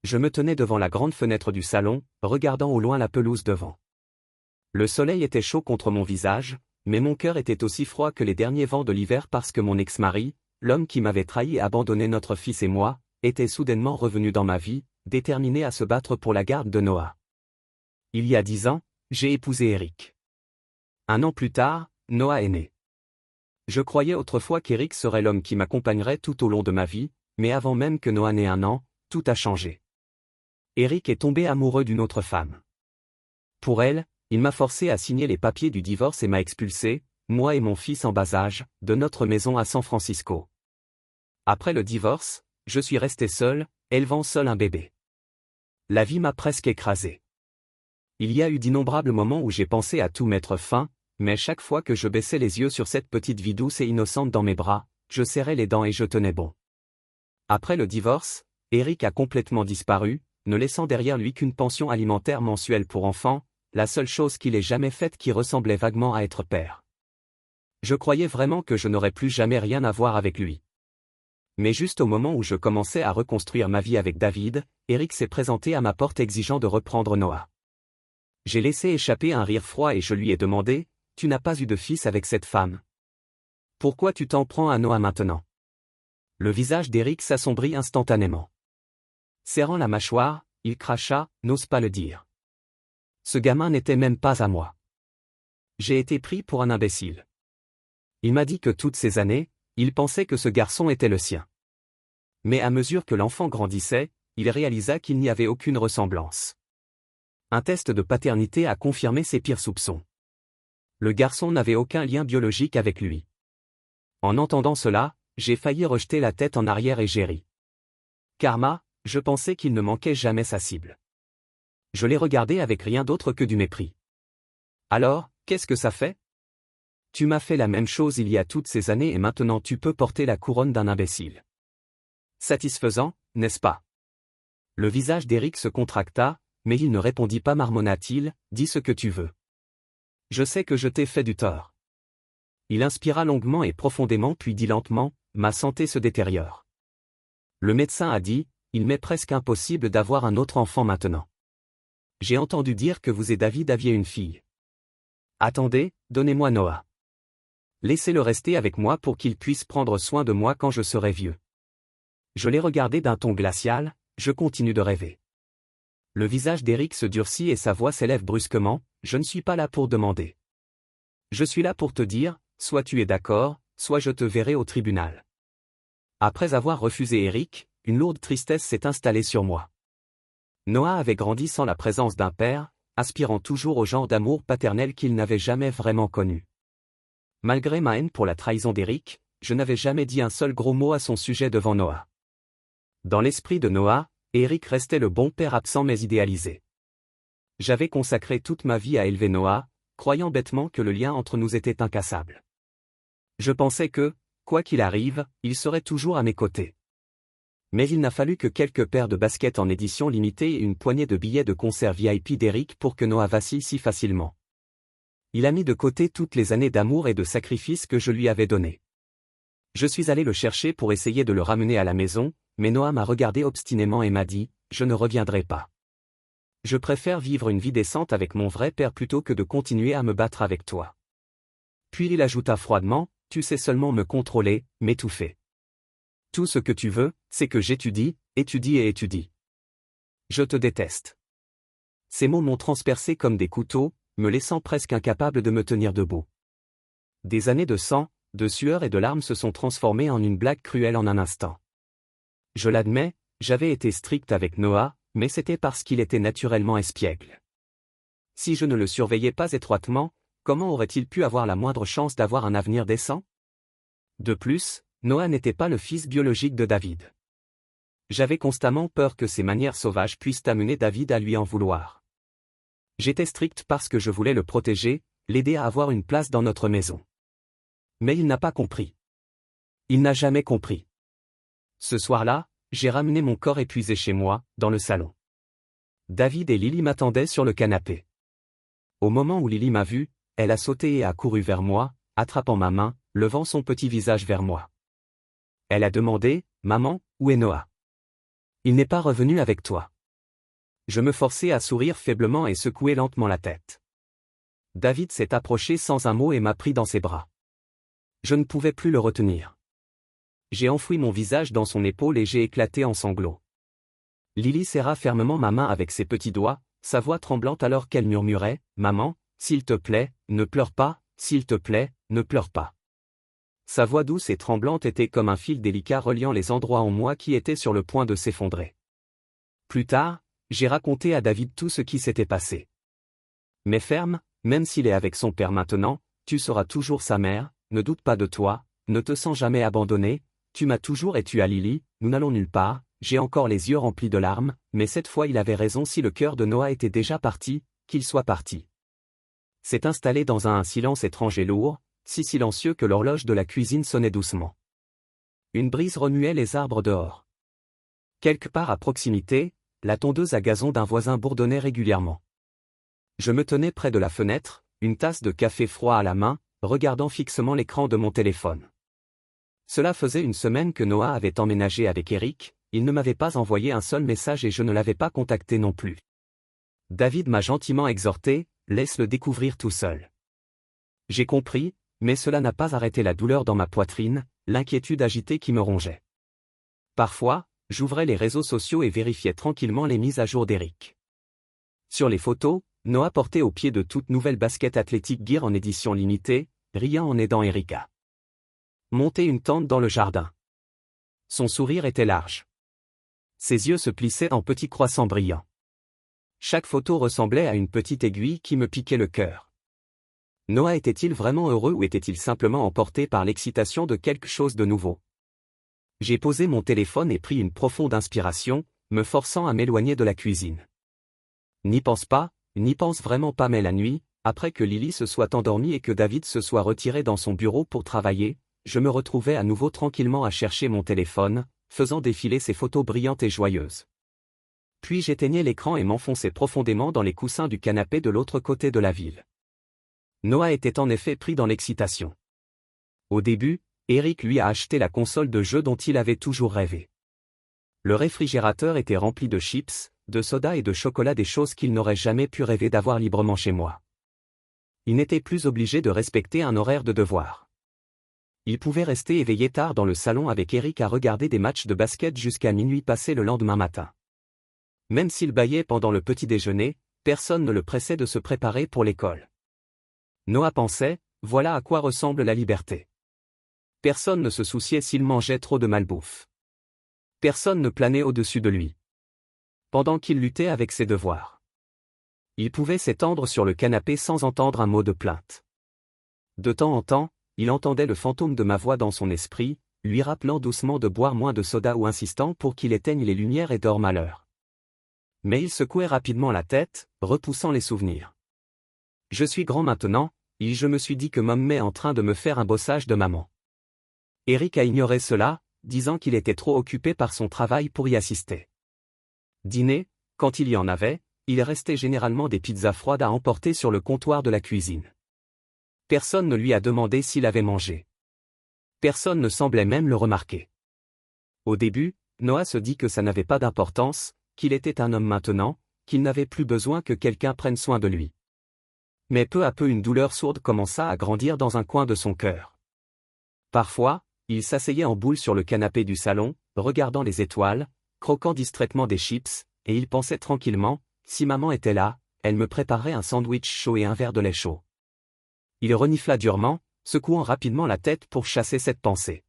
Je me tenais devant la grande fenêtre du salon, regardant au loin la pelouse devant. Le soleil était chaud contre mon visage, mais mon cœur était aussi froid que les derniers vents de l'hiver parce que mon ex-mari, l'homme qui m'avait trahi et abandonné notre fils et moi, était soudainement revenu dans ma vie, déterminé à se battre pour la garde de Noah. Il y a 10 ans, j'ai épousé Eric. 1 an plus tard, Noah est né. Je croyais autrefois qu'Eric serait l'homme qui m'accompagnerait tout au long de ma vie, mais avant même que Noah n'ait 1 an, tout a changé. Eric est tombé amoureux d'une autre femme. Pour elle, il m'a forcé à signer les papiers du divorce et m'a expulsé, moi et mon fils en bas âge, de notre maison à San Francisco. Après le divorce, je suis resté seul, élevant seul un bébé. La vie m'a presque écrasé. Il y a eu d'innombrables moments où j'ai pensé à tout mettre fin, mais chaque fois que je baissais les yeux sur cette petite vie douce et innocente dans mes bras, je serrais les dents et je tenais bon. Après le divorce, Eric a complètement disparu, ne laissant derrière lui qu'une pension alimentaire mensuelle pour enfants, la seule chose qu'il ait jamais faite qui ressemblait vaguement à être père. Je croyais vraiment que je n'aurais plus jamais rien à voir avec lui. Mais juste au moment où je commençais à reconstruire ma vie avec David, Eric s'est présenté à ma porte exigeant de reprendre Noah. J'ai laissé échapper un rire froid et je lui ai demandé, « Tu n'as pas eu de fils avec cette femme. Pourquoi tu t'en prends à Noah maintenant ?» Le visage d'Eric s'assombrit instantanément. Serrant la mâchoire, il cracha, « N'ose pas le dire. Ce gamin n'était même pas à moi. J'ai été pris pour un imbécile. Il m'a dit que toutes ces années, il pensait que ce garçon était le sien. Mais à mesure que l'enfant grandissait, il réalisa qu'il n'y avait aucune ressemblance. Un test de paternité a confirmé ses pires soupçons. Le garçon n'avait aucun lien biologique avec lui. En entendant cela, j'ai failli rejeter la tête en arrière et j'ai ri. Karma, je pensais qu'il ne manquait jamais sa cible. Je l'ai regardé avec rien d'autre que du mépris. Alors, qu'est-ce que ça fait ? Tu m'as fait la même chose il y a toutes ces années et maintenant tu peux porter la couronne d'un imbécile. Satisfaisant, n'est-ce pas ? Le visage d'Eric se contracta, mais il ne répondit pas, marmonna-t-il, « Dis ce que tu veux. Je sais que je t'ai fait du tort. » Il inspira longuement et profondément puis dit lentement, « Ma santé se détériore. Le médecin a dit, il m'est presque impossible d'avoir un autre enfant maintenant. J'ai entendu dire que vous et David aviez une fille. Attendez, donnez-moi Noah. Laissez-le rester avec moi pour qu'il puisse prendre soin de moi quand je serai vieux. » Je l'ai regardé d'un ton glacial, je continue de rêver. Le visage d'Eric se durcit et sa voix s'élève brusquement, « Je ne suis pas là pour demander. Je suis là pour te dire, soit tu es d'accord, soit je te verrai au tribunal. » Après avoir refusé Eric, une lourde tristesse s'est installée sur moi. Noah avait grandi sans la présence d'un père, aspirant toujours au genre d'amour paternel qu'il n'avait jamais vraiment connu. Malgré ma haine pour la trahison d'Eric, je n'avais jamais dit un seul gros mot à son sujet devant Noah. Dans l'esprit de Noah, Eric restait le bon père absent mais idéalisé. J'avais consacré toute ma vie à élever Noah, croyant bêtement que le lien entre nous était incassable. Je pensais que, quoi qu'il arrive, il serait toujours à mes côtés. Mais il n'a fallu que quelques paires de baskets en édition limitée et une poignée de billets de concert VIP d'Eric pour que Noah vacille si facilement. Il a mis de côté toutes les années d'amour et de sacrifice que je lui avais données. Je suis allé le chercher pour essayer de le ramener à la maison, mais Noah m'a regardé obstinément et m'a dit, « Je ne reviendrai pas. Je préfère vivre une vie décente avec mon vrai père plutôt que de continuer à me battre avec toi. » Puis il ajouta froidement, « Tu sais seulement me contrôler, m'étouffer. Tout ce que tu veux, c'est que j'étudie, étudie et étudie. Je te déteste. » Ces mots m'ont transpercé comme des couteaux, me laissant presque incapable de me tenir debout. Des années de sang, de sueur et de larmes se sont transformées en une blague cruelle en un instant. Je l'admets, j'avais été strict avec Noah, mais c'était parce qu'il était naturellement espiègle. Si je ne le surveillais pas étroitement, comment aurait-il pu avoir la moindre chance d'avoir un avenir décent ? De plus, Noah n'était pas le fils biologique de David. J'avais constamment peur que ses manières sauvages puissent amener David à lui en vouloir. J'étais strict parce que je voulais le protéger, l'aider à avoir une place dans notre maison. Mais il n'a pas compris. Il n'a jamais compris. Ce soir-là, j'ai ramené mon corps épuisé chez moi, dans le salon. David et Lily m'attendaient sur le canapé. Au moment où Lily m'a vu, elle a sauté et a couru vers moi, attrapant ma main, levant son petit visage vers moi. Elle a demandé, « Maman, où est Noah ? Il n'est pas revenu avec toi. Je me forçai à sourire faiblement et secouer lentement la tête. David s'est approché sans un mot et m'a pris dans ses bras. Je ne pouvais plus le retenir. J'ai enfoui mon visage dans son épaule et j'ai éclaté en sanglots. Lily serra fermement ma main avec ses petits doigts, sa voix tremblante alors qu'elle murmurait « Maman, s'il te plaît, ne pleure pas, s'il te plaît, ne pleure pas. » Sa voix douce et tremblante était comme un fil délicat reliant les endroits en moi qui étaient sur le point de s'effondrer. Plus tard, j'ai raconté à David tout ce qui s'était passé. Mais ferme, même s'il est avec son père maintenant, tu seras toujours sa mère, ne doute pas de toi, ne te sens jamais abandonné, tu m'as toujours et tu as Lily, nous n'allons nulle part, j'ai encore les yeux remplis de larmes, mais cette fois il avait raison si le cœur de Noah était déjà parti, qu'il soit parti. S'est installé dans un silence étrange et lourd, si silencieux que l'horloge de la cuisine sonnait doucement. Une brise remuait les arbres dehors. Quelque part à proximité, la tondeuse à gazon d'un voisin bourdonnait régulièrement. Je me tenais près de la fenêtre, une tasse de café froid à la main, regardant fixement l'écran de mon téléphone. Cela faisait une semaine que Noah avait emménagé avec Eric, il ne m'avait pas envoyé un seul message et je ne l'avais pas contacté non plus. David m'a gentiment exhorté, laisse-le découvrir tout seul. J'ai compris, mais cela n'a pas arrêté la douleur dans ma poitrine, l'inquiétude agitée qui me rongeait. Parfois, j'ouvrais les réseaux sociaux et vérifiais tranquillement les mises à jour d'Eric. Sur les photos, Noah portait au pied de toute nouvelle basket athlétique Gear en édition limitée, riant en aidant Erika. Monter une tente dans le jardin. Son sourire était large. Ses yeux se plissaient en petits croissants brillants. Chaque photo ressemblait à une petite aiguille qui me piquait le cœur. Noah était-il vraiment heureux ou était-il simplement emporté par l'excitation de quelque chose de nouveau? J'ai posé mon téléphone et pris une profonde inspiration, me forçant à m'éloigner de la cuisine. N'y pense vraiment pas, mais la nuit, après que Lily se soit endormie et que David se soit retiré dans son bureau pour travailler, je me retrouvais à nouveau tranquillement à chercher mon téléphone, faisant défiler ces photos brillantes et joyeuses. Puis j'éteignais l'écran et m'enfonçais profondément dans les coussins du canapé de l'autre côté de la ville. Noah était en effet pris dans l'excitation. Au début, Eric lui a acheté la console de jeu dont il avait toujours rêvé. Le réfrigérateur était rempli de chips, de soda et de chocolat, des choses qu'il n'aurait jamais pu rêver d'avoir librement chez moi. Il n'était plus obligé de respecter un horaire de devoir. Il pouvait rester éveillé tard dans le salon avec Eric à regarder des matchs de basket jusqu'à minuit passé le lendemain matin. Même s'il bâillait pendant le petit déjeuner, personne ne le pressait de se préparer pour l'école. Noah pensait, voilà à quoi ressemble la liberté. Personne ne se souciait s'il mangeait trop de malbouffe. Personne ne planait au-dessus de lui. Pendant qu'il luttait avec ses devoirs. Il pouvait s'étendre sur le canapé sans entendre un mot de plainte. De temps en temps, il entendait le fantôme de ma voix dans son esprit, lui rappelant doucement de boire moins de soda ou insistant pour qu'il éteigne les lumières et dorme à l'heure. Mais il secouait rapidement la tête, repoussant les souvenirs. Je suis grand maintenant, et je me suis dit que Mom est en train de me faire un bossage de maman. Eric a ignoré cela, disant qu'il était trop occupé par son travail pour y assister. Dîner, quand il y en avait, il restait généralement des pizzas froides à emporter sur le comptoir de la cuisine. Personne ne lui a demandé s'il avait mangé. Personne ne semblait même le remarquer. Au début, Noah se dit que ça n'avait pas d'importance, qu'il était un homme maintenant, qu'il n'avait plus besoin que quelqu'un prenne soin de lui. Mais peu à peu une douleur sourde commença à grandir dans un coin de son cœur. Parfois, il s'asseyait en boule sur le canapé du salon, regardant les étoiles, croquant distraitement des chips, et il pensait tranquillement, si maman était là, elle me préparerait un sandwich chaud et un verre de lait chaud. Il renifla durement, secouant rapidement la tête pour chasser cette pensée.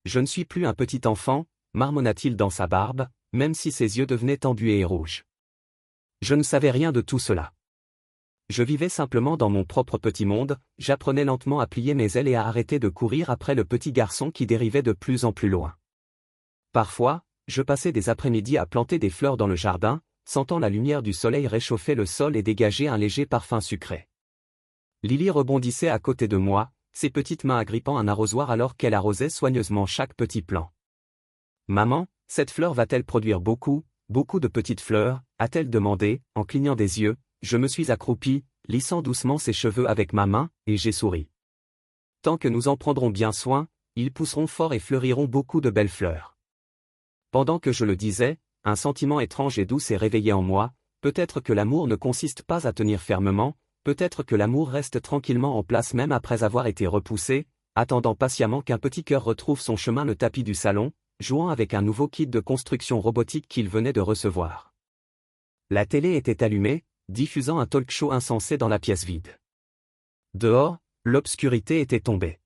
Je ne suis plus un petit enfant, marmonna-t-il dans sa barbe, même si ses yeux devenaient embués et rouges. Je ne savais rien de tout cela. Je vivais simplement dans mon propre petit monde, j'apprenais lentement à plier mes ailes et à arrêter de courir après le petit garçon qui dérivait de plus en plus loin. Parfois, je passais des après-midi à planter des fleurs dans le jardin, sentant la lumière du soleil réchauffer le sol et dégager un léger parfum sucré. Lily rebondissait à côté de moi, ses petites mains agrippant un arrosoir alors qu'elle arrosait soigneusement chaque petit plant. « Maman, cette fleur va-t-elle produire beaucoup de petites fleurs ?» a-t-elle demandé, en clignant des yeux. Je me suis accroupi, lissant doucement ses cheveux avec ma main, et j'ai souri. Tant que nous en prendrons bien soin, ils pousseront fort et fleuriront beaucoup de belles fleurs. Pendant que je le disais, un sentiment étrange et doux s'est réveillé en moi, peut-être que l'amour ne consiste pas à tenir fermement, peut-être que l'amour reste tranquillement en place même après avoir été repoussé, attendant patiemment qu'un petit cœur retrouve son chemin le tapis du salon, jouant avec un nouveau kit de construction robotique qu'il venait de recevoir. La télé était allumée, diffusant un talk-show insensé dans la pièce vide. Dehors, l'obscurité était tombée.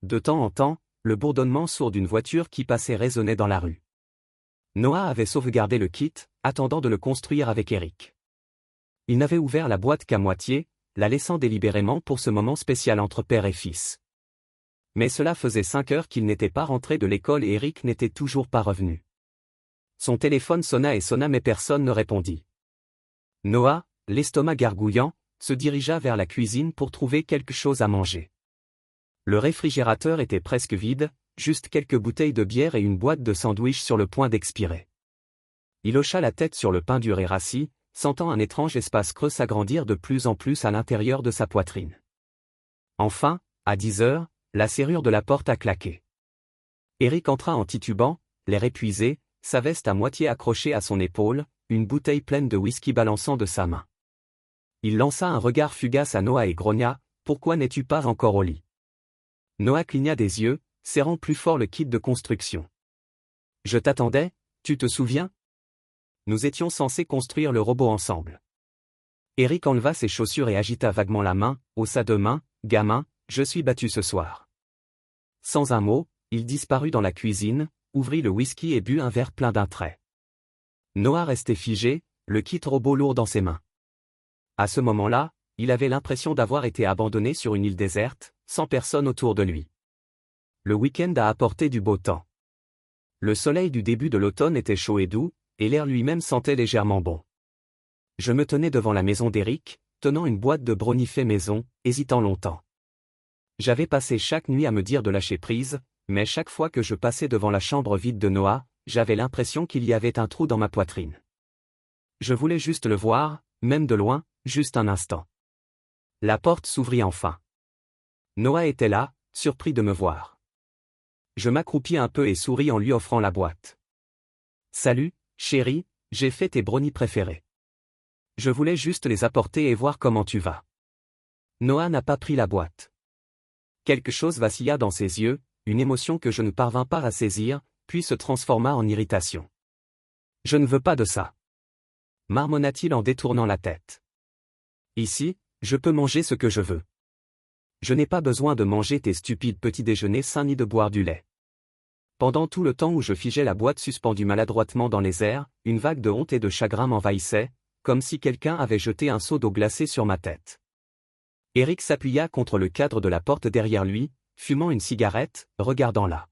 De temps en temps, le bourdonnement sourd d'une voiture qui passait résonnait dans la rue. Noah avait sauvegardé le kit, attendant de le construire avec Eric. Il n'avait ouvert la boîte qu'à moitié, la laissant délibérément pour ce moment spécial entre père et fils. Mais cela faisait 5 heures qu'il n'était pas rentré de l'école et Eric n'était toujours pas revenu. Son téléphone sonna et sonna mais personne ne répondit. Noah, l'estomac gargouillant, se dirigea vers la cuisine pour trouver quelque chose à manger. Le réfrigérateur était presque vide, juste quelques bouteilles de bière et une boîte de sandwich sur le point d'expirer. Il hocha la tête sur le pain dur et rassis, sentant un étrange espace creux s'agrandir de plus en plus à l'intérieur de sa poitrine. Enfin, à 10 heures, la serrure de la porte a claqué. Eric entra en titubant, l'air épuisé, sa veste à moitié accrochée à son épaule, une bouteille pleine de whisky balançant de sa main. Il lança un regard fugace à Noah et grogna, « Pourquoi n'es-tu pas encore au lit ?» Noah cligna des yeux, serrant plus fort le kit de construction. « Je t'attendais, tu te souviens ? Nous étions censés construire le robot ensemble. » Eric enleva ses chaussures et agita vaguement la main, haussa deux mains, « Gamin, je suis battu ce soir. » Sans un mot, il disparut dans la cuisine, ouvrit le whisky et but un verre plein d'un trait. Noah restait figé, le kit robot lourd dans ses mains. À ce moment-là, il avait l'impression d'avoir été abandonné sur une île déserte, sans personne autour de lui. Le week-end a apporté du beau temps. Le soleil du début de l'automne était chaud et doux, et l'air lui-même sentait légèrement bon. Je me tenais devant la maison d'Eric, tenant une boîte de brownies fait maison, hésitant longtemps. J'avais passé chaque nuit à me dire de lâcher prise, mais chaque fois que je passais devant la chambre vide de Noah, j'avais l'impression qu'il y avait un trou dans ma poitrine. Je voulais juste le voir, même de loin, juste un instant. La porte s'ouvrit enfin. Noah était là, surpris de me voir. Je m'accroupis un peu et souris en lui offrant la boîte. « Salut, chérie, j'ai fait tes brownies préférés. Je voulais juste les apporter et voir comment tu vas. » Noah n'a pas pris la boîte. Quelque chose vacilla dans ses yeux, une émotion que je ne parvins pas à saisir, puis se transforma en irritation. « Je ne veux pas de ça. » marmonna-t-il en détournant la tête. « Ici, je peux manger ce que je veux. Je n'ai pas besoin de manger tes stupides petits déjeuners sains ni de boire du lait. » Pendant tout le temps où je figeais la boîte suspendue maladroitement dans les airs, une vague de honte et de chagrin m'envahissait, comme si quelqu'un avait jeté un seau d'eau glacée sur ma tête. Eric s'appuya contre le cadre de la porte derrière lui, fumant une cigarette, regardant la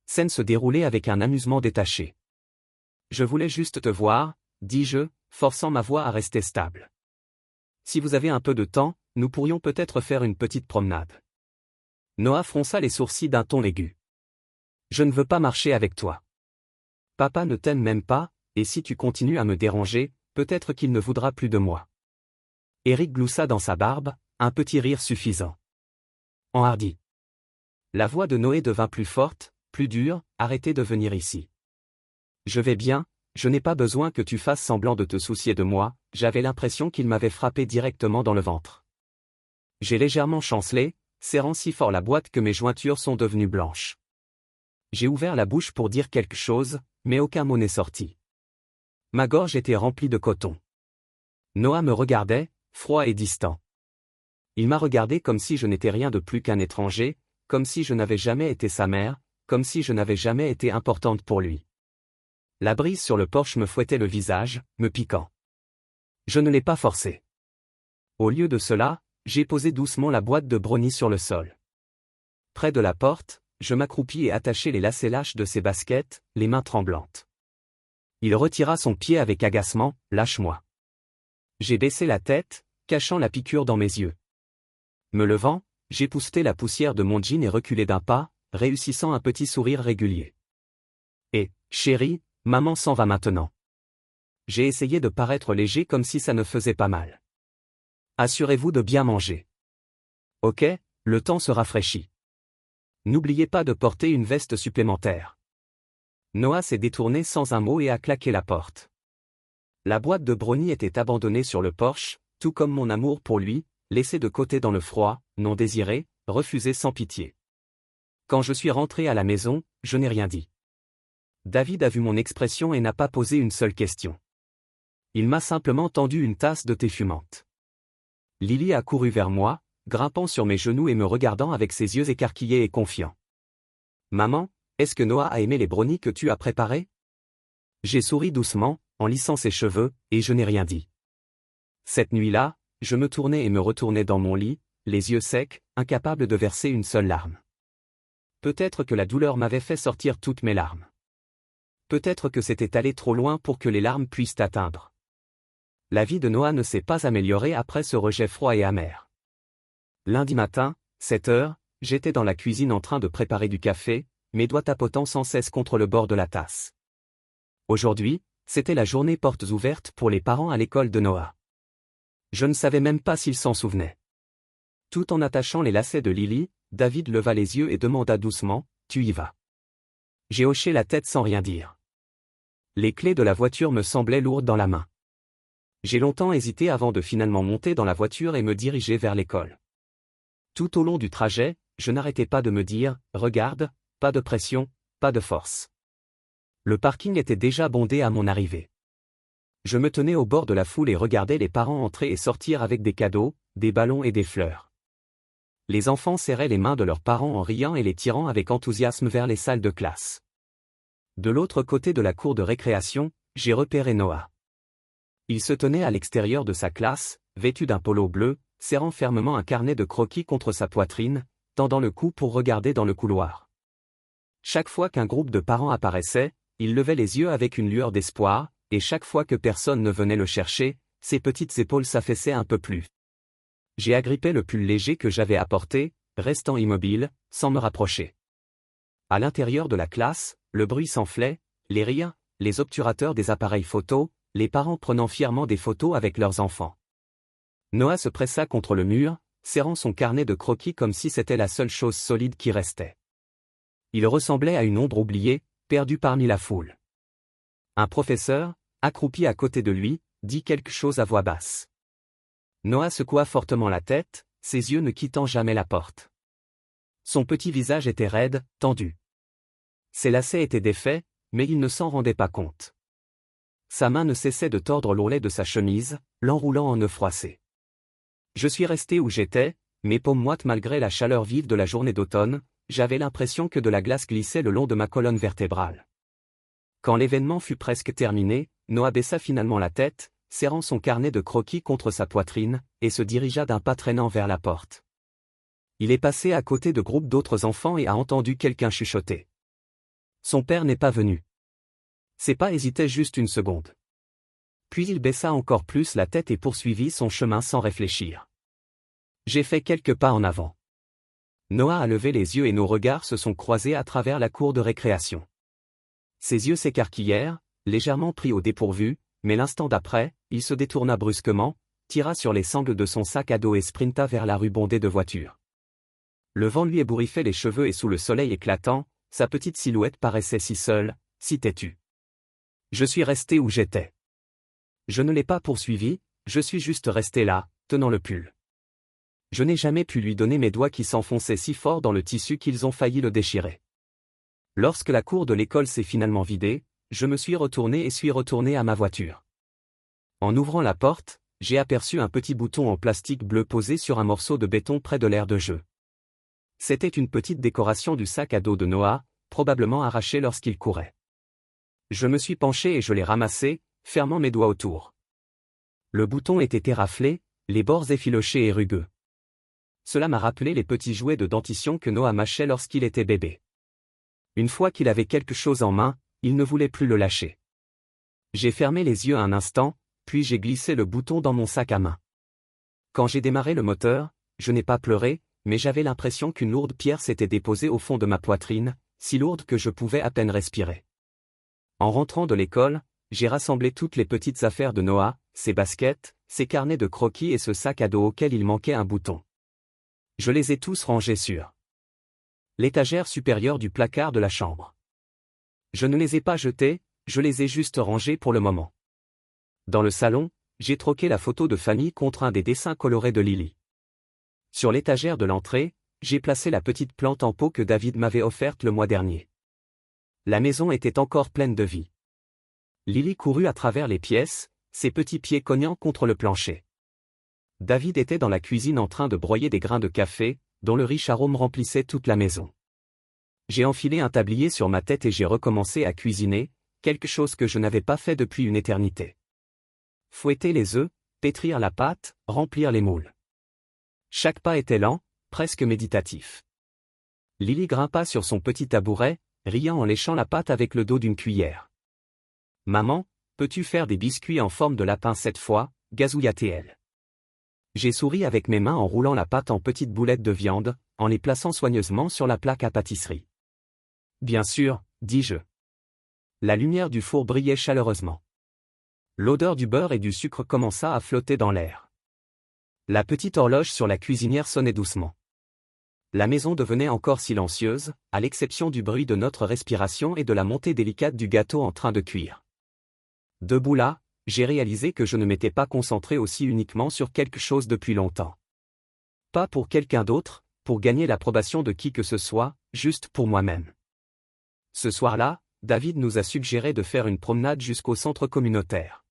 scène se dérouler avec un amusement détaché. « Je voulais juste te voir, » dis-je, forçant ma voix à rester stable. « Si vous avez un peu de temps, nous pourrions peut-être faire une petite promenade. » Noah fronça les sourcils d'un ton aigu. « Je ne veux pas marcher avec toi. Papa ne t'aime même pas, et si tu continues à me déranger, peut-être qu'il ne voudra plus de moi. » Eric gloussa dans sa barbe, un petit rire suffisant. Enhardi. La voix de Noé devint plus forte, plus dure, « Arrêtez de venir ici. Je vais bien, je n'ai pas besoin que tu fasses semblant de te soucier de moi. » J'avais l'impression qu'il m'avait frappé directement dans le ventre. J'ai légèrement chancelé, serrant si fort la boîte que mes jointures sont devenues blanches. J'ai ouvert la bouche pour dire quelque chose, mais aucun mot n'est sorti. Ma gorge était remplie de coton. Noah me regardait, froid et distant. Il m'a regardé comme si je n'étais rien de plus qu'un étranger, comme si je n'avais jamais été sa mère, comme si je n'avais jamais été importante pour lui. La brise sur le porche me fouettait le visage, me piquant. Je ne l'ai pas forcé. Au lieu de cela, j'ai posé doucement la boîte de brownies sur le sol. Près de la porte, je m'accroupis et attachai les lacets lâches de ses baskets, les mains tremblantes. Il retira son pied avec agacement, « Lâche-moi. » J'ai baissé la tête, cachant la piqûre dans mes yeux. Me levant, j'époussetai la poussière de mon jean et reculai d'un pas, réussissant un petit sourire régulier. « Et, chérie, maman s'en va maintenant. » J'ai essayé de paraître léger comme si ça ne faisait pas mal. « Assurez-vous de bien manger. Ok, le temps se rafraîchit. N'oubliez pas de porter une veste supplémentaire. » Noah s'est détourné sans un mot et a claqué la porte. La boîte de brownies était abandonnée sur le porche, tout comme mon amour pour lui, laissé de côté dans le froid, non désiré, refusé sans pitié. Quand je suis rentré à la maison, je n'ai rien dit. David a vu mon expression et n'a pas posé une seule question. Il m'a simplement tendu une tasse de thé fumante. Lily a couru vers moi, grimpant sur mes genoux et me regardant avec ses yeux écarquillés et confiants. « Maman, est-ce que Noah a aimé les brownies que tu as préparés ?» J'ai souri doucement, en lissant ses cheveux, et je n'ai rien dit. Cette nuit-là, je me tournais et me retournais dans mon lit, les yeux secs, incapable de verser une seule larme. Peut-être que la douleur m'avait fait sortir toutes mes larmes. Peut-être que c'était allé trop loin pour que les larmes puissent t'atteindre. La vie de Noah ne s'est pas améliorée après ce rejet froid et amer. Lundi matin, 7 heures, j'étais dans la cuisine en train de préparer du café, mes doigts tapotant sans cesse contre le bord de la tasse. Aujourd'hui, c'était la journée portes ouvertes pour les parents à l'école de Noah. Je ne savais même pas s'ils s'en souvenaient. Tout en attachant les lacets de Lily, David leva les yeux et demanda doucement, « Tu y vas ?» J'ai hoché la tête sans rien dire. Les clés de la voiture me semblaient lourdes dans la main. J'ai longtemps hésité avant de finalement monter dans la voiture et me diriger vers l'école. Tout au long du trajet, je n'arrêtais pas de me dire, « Regarde, pas de pression, pas de force. » Le parking était déjà bondé à mon arrivée. Je me tenais au bord de la foule et regardais les parents entrer et sortir avec des cadeaux, des ballons et des fleurs. Les enfants serraient les mains de leurs parents en riant et les tirant avec enthousiasme vers les salles de classe. De l'autre côté de la cour de récréation, j'ai repéré Noah. Il se tenait à l'extérieur de sa classe, vêtu d'un polo bleu, serrant fermement un carnet de croquis contre sa poitrine, tendant le cou pour regarder dans le couloir. Chaque fois qu'un groupe de parents apparaissait, il levait les yeux avec une lueur d'espoir, et chaque fois que personne ne venait le chercher, ses petites épaules s'affaissaient un peu plus. J'ai agrippé le pull léger que j'avais apporté, restant immobile, sans me rapprocher. À l'intérieur de la classe, le bruit s'enflait, les rires, les obturateurs des appareils photo, les parents prenant fièrement des photos avec leurs enfants. Noah se pressa contre le mur, serrant son carnet de croquis comme si c'était la seule chose solide qui restait. Il ressemblait à une ombre oubliée, perdue parmi la foule. Un professeur, accroupi à côté de lui, dit quelque chose à voix basse. Noah secoua fortement la tête, ses yeux ne quittant jamais la porte. Son petit visage était raide, tendu. Ses lacets étaient défaits, mais il ne s'en rendait pas compte. Sa main ne cessait de tordre l'ourlet de sa chemise, l'enroulant en nœud froissé. Je suis resté où j'étais, mes paumes moites malgré la chaleur vive de la journée d'automne, j'avais l'impression que de la glace glissait le long de ma colonne vertébrale. Quand l'événement fut presque terminé, Noah baissa finalement la tête, serrant son carnet de croquis contre sa poitrine, et se dirigea d'un pas traînant vers la porte. Il est passé à côté de groupes d'autres enfants et a entendu quelqu'un chuchoter. Son père n'est pas venu. Ses pas hésitaient juste une seconde. Puis il baissa encore plus la tête et poursuivit son chemin sans réfléchir. J'ai fait quelques pas en avant. Noah a levé les yeux et nos regards se sont croisés à travers la cour de récréation. Ses yeux s'écarquillèrent, légèrement pris au dépourvu, mais l'instant d'après, il se détourna brusquement, tira sur les sangles de son sac à dos et sprinta vers la rue bondée de voitures. Le vent lui ébouriffait les cheveux et sous le soleil éclatant, sa petite silhouette paraissait si seule, si têtue. Je suis resté où j'étais. Je ne l'ai pas poursuivi, je suis juste resté là, tenant le pull. Je n'ai jamais pu lui donner mes doigts qui s'enfonçaient si fort dans le tissu qu'ils ont failli le déchirer. Lorsque la cour de l'école s'est finalement vidée, je me suis retourné et suis retourné à ma voiture. En ouvrant la porte, j'ai aperçu un petit bouton en plastique bleu posé sur un morceau de béton près de l'aire de jeu. C'était une petite décoration du sac à dos de Noah, probablement arraché lorsqu'il courait. Je me suis penché et je l'ai ramassé, fermant mes doigts autour. Le bouton était éraflé, les bords effilochés et rugueux. Cela m'a rappelé les petits jouets de dentition que Noah mâchait lorsqu'il était bébé. Une fois qu'il avait quelque chose en main, il ne voulait plus le lâcher. J'ai fermé les yeux un instant, puis j'ai glissé le bouton dans mon sac à main. Quand j'ai démarré le moteur, je n'ai pas pleuré, mais j'avais l'impression qu'une lourde pierre s'était déposée au fond de ma poitrine, si lourde que je pouvais à peine respirer. En rentrant de l'école, j'ai rassemblé toutes les petites affaires de Noah, ses baskets, ses carnets de croquis et ce sac à dos auquel il manquait un bouton. Je les ai tous rangés sur l'étagère supérieure du placard de la chambre. Je ne les ai pas jetés, je les ai juste rangés pour le moment. Dans le salon, j'ai troqué la photo de famille contre un des dessins colorés de Lily. Sur l'étagère de l'entrée, j'ai placé la petite plante en pot que David m'avait offerte le mois dernier. La maison était encore pleine de vie. Lily courut à travers les pièces, ses petits pieds cognant contre le plancher. David était dans la cuisine en train de broyer des grains de café, dont le riche arôme remplissait toute la maison. J'ai enfilé un tablier sur ma tête et j'ai recommencé à cuisiner, quelque chose que je n'avais pas fait depuis une éternité. Fouetter les œufs, pétrir la pâte, remplir les moules. Chaque pas était lent, presque méditatif. Lily grimpa sur son petit tabouret, riant en léchant la pâte avec le dos d'une cuillère. « Maman, peux-tu faire des biscuits en forme de lapin cette fois ?» gazouilla-t-elle. J'ai souri avec mes mains en roulant la pâte en petites boulettes de viande, en les plaçant soigneusement sur la plaque à pâtisserie. « Bien sûr, » dis-je. La lumière du four brillait chaleureusement. L'odeur du beurre et du sucre commença à flotter dans l'air. La petite horloge sur la cuisinière sonnait doucement. La maison devenait encore silencieuse, à l'exception du bruit de notre respiration et de la montée délicate du gâteau en train de cuire. Debout là, j'ai réalisé que je ne m'étais pas concentré aussi uniquement sur quelque chose depuis longtemps. Pas pour quelqu'un d'autre, pour gagner l'approbation de qui que ce soit, juste pour moi-même. Ce soir-là, David nous a suggéré de faire une promenade jusqu'au centre communautaire.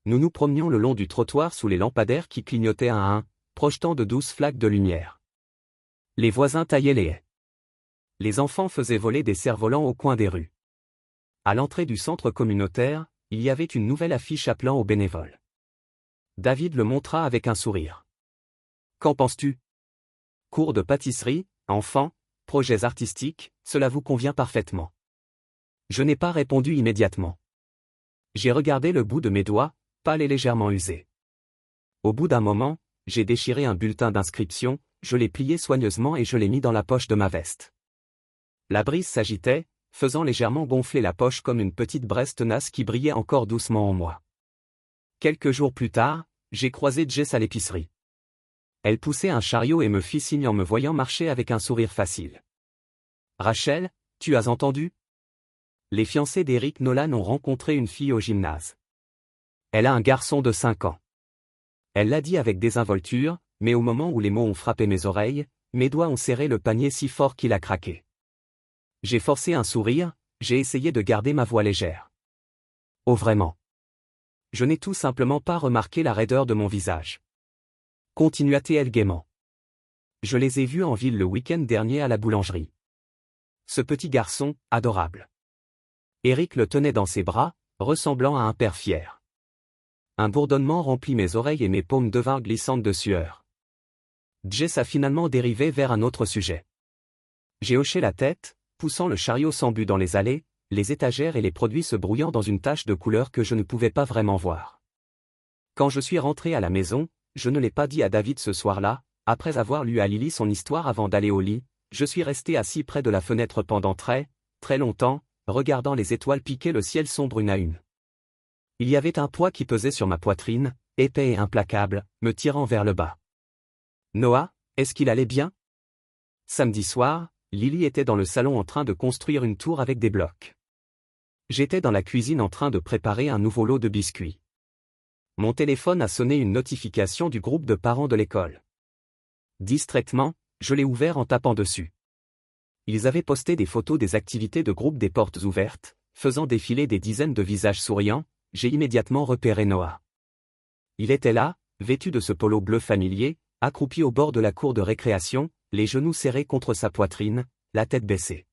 Nous nous promenions le long du trottoir sous les lampadaires qui clignotaient un à un, projetant de douces flaques de lumière. Les voisins taillaient les haies. Les enfants faisaient voler des cerfs-volants au coin des rues. À l'entrée du centre communautaire, il y avait une nouvelle affiche appelant aux bénévoles. David le montra avec un sourire. « Qu'en penses-tu ? Cours de pâtisserie, enfants, projets artistiques, cela vous convient parfaitement. » Je n'ai pas répondu immédiatement. J'ai regardé le bout de mes doigts, pâle et légèrement usé. Au bout d'un moment, j'ai déchiré un bulletin d'inscription, je l'ai plié soigneusement et je l'ai mis dans la poche de ma veste. La brise s'agitait, faisant légèrement gonfler la poche comme une petite braise tenace qui brillait encore doucement en moi. Quelques jours plus tard, j'ai croisé Jess à l'épicerie. Elle poussait un chariot et me fit signe en me voyant marcher avec un sourire facile. « Rachel, tu as entendu ? Les fiancés d'Eric Nolan ont rencontré une fille au gymnase. Elle a un garçon de 5 ans. » Elle l'a dit avec désinvolture, mais au moment où les mots ont frappé mes oreilles, mes doigts ont serré le panier si fort qu'il a craqué. J'ai forcé un sourire, j'ai essayé de garder ma voix légère. « Oh vraiment ? Je n'ai tout simplement pas remarqué la raideur de mon visage. » Continua-t-elle gaiement. « Je les ai vus en ville le week-end dernier à la boulangerie. Ce petit garçon, adorable. » Eric le tenait dans ses bras, ressemblant à un père fier. Un bourdonnement remplit mes oreilles et mes paumes devinrent glissantes de sueur. Jess a finalement dérivé vers un autre sujet. J'ai hoché la tête, poussant le chariot sans but dans les allées, les étagères et les produits se brouillant dans une tache de couleur que je ne pouvais pas vraiment voir. Quand je suis rentré à la maison, je ne l'ai pas dit à David ce soir-là, après avoir lu à Lily son histoire avant d'aller au lit, je suis resté assis près de la fenêtre pendant très longtemps, regardant les étoiles piquer le ciel sombre une à une. Il y avait un poids qui pesait sur ma poitrine, épais et implacable, me tirant vers le bas. Noah, est-ce qu'il allait bien ? Samedi soir, Lily était dans le salon en train de construire une tour avec des blocs. J'étais dans la cuisine en train de préparer un nouveau lot de biscuits. Mon téléphone a sonné une notification du groupe de parents de l'école. Distraitement, je l'ai ouvert en tapant dessus. Ils avaient posté des photos des activités de groupe des portes ouvertes, faisant défiler des dizaines de visages souriants, j'ai immédiatement repéré Noah. Il était là, vêtu de ce polo bleu familier, accroupi au bord de la cour de récréation, les genoux serrés contre sa poitrine, la tête baissée.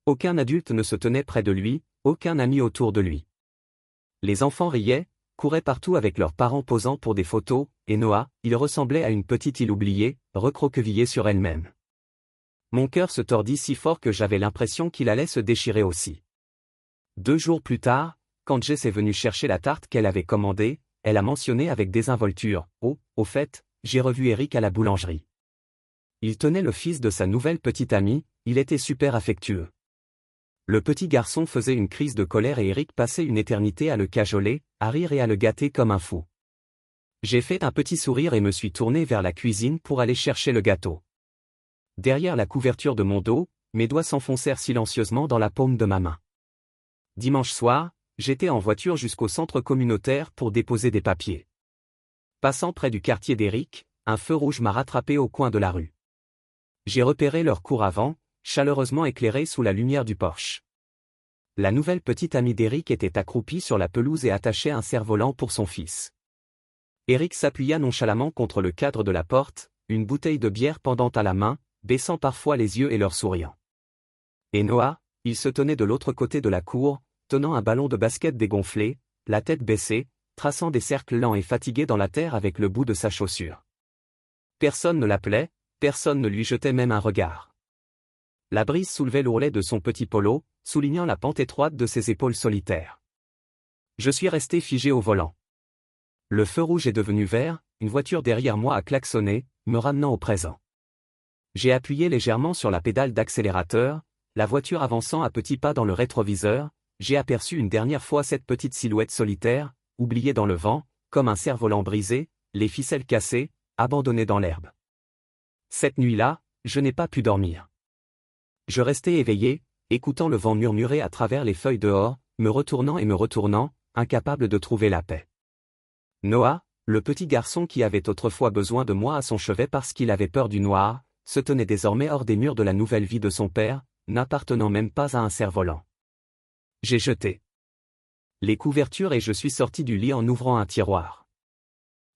Aucun adulte ne se tenait près de lui, aucun ami autour de lui. Les enfants riaient, couraient partout avec leurs parents posant pour des photos, et Noah, il ressemblait à une petite île oubliée, recroquevillée sur elle-même. Mon cœur se tordit si fort que j'avais l'impression qu'il allait se déchirer aussi. 2 jours plus tard, quand Jess est venue chercher la tarte qu'elle avait commandée, elle a mentionné avec désinvolture « Oh, au fait, j'ai revu Eric à la boulangerie. Il tenait le fils de sa nouvelle petite amie, il était super affectueux. » Le petit garçon faisait une crise de colère et Eric passait une éternité à le cajoler, à rire et à le gâter comme un fou. J'ai fait un petit sourire et me suis tourné vers la cuisine pour aller chercher le gâteau. Derrière la couverture de mon dos, mes doigts s'enfoncèrent silencieusement dans la paume de ma main. Dimanche soir, j'étais en voiture jusqu'au centre communautaire pour déposer des papiers. Passant près du quartier d'Éric, un feu rouge m'a rattrapé au coin de la rue. J'ai repéré leur cour avant, chaleureusement éclairée sous la lumière du porche. La nouvelle petite amie d'Éric était accroupie sur la pelouse et attachait un cerf-volant pour son fils. Éric s'appuya nonchalamment contre le cadre de la porte, une bouteille de bière pendant à la main, baissant parfois les yeux et leur souriant. Et Noah, il se tenait de l'autre côté de la cour, tenant un ballon de basket dégonflé, la tête baissée, traçant des cercles lents et fatigués dans la terre avec le bout de sa chaussure. Personne ne l'appelait, personne ne lui jetait même un regard. La brise soulevait l'ourlet de son petit polo, soulignant la pente étroite de ses épaules solitaires. Je suis resté figé au volant. Le feu rouge est devenu vert, une voiture derrière moi a klaxonné, me ramenant au présent. J'ai appuyé légèrement sur la pédale d'accélérateur, la voiture avançant à petits pas dans le rétroviseur, j'ai aperçu une dernière fois cette petite silhouette solitaire, oubliée dans le vent, comme un cerf-volant brisé, les ficelles cassées, abandonnées dans l'herbe. Cette nuit-là, je n'ai pas pu dormir. Je restais éveillé, écoutant le vent murmurer à travers les feuilles dehors, me retournant et me retournant, incapable de trouver la paix. Noah, le petit garçon qui avait autrefois besoin de moi à son chevet parce qu'il avait peur du noir, se tenait désormais hors des murs de la nouvelle vie de son père, n'appartenant même pas à un cerf-volant. J'ai jeté les couvertures et je suis sorti du lit en ouvrant un tiroir.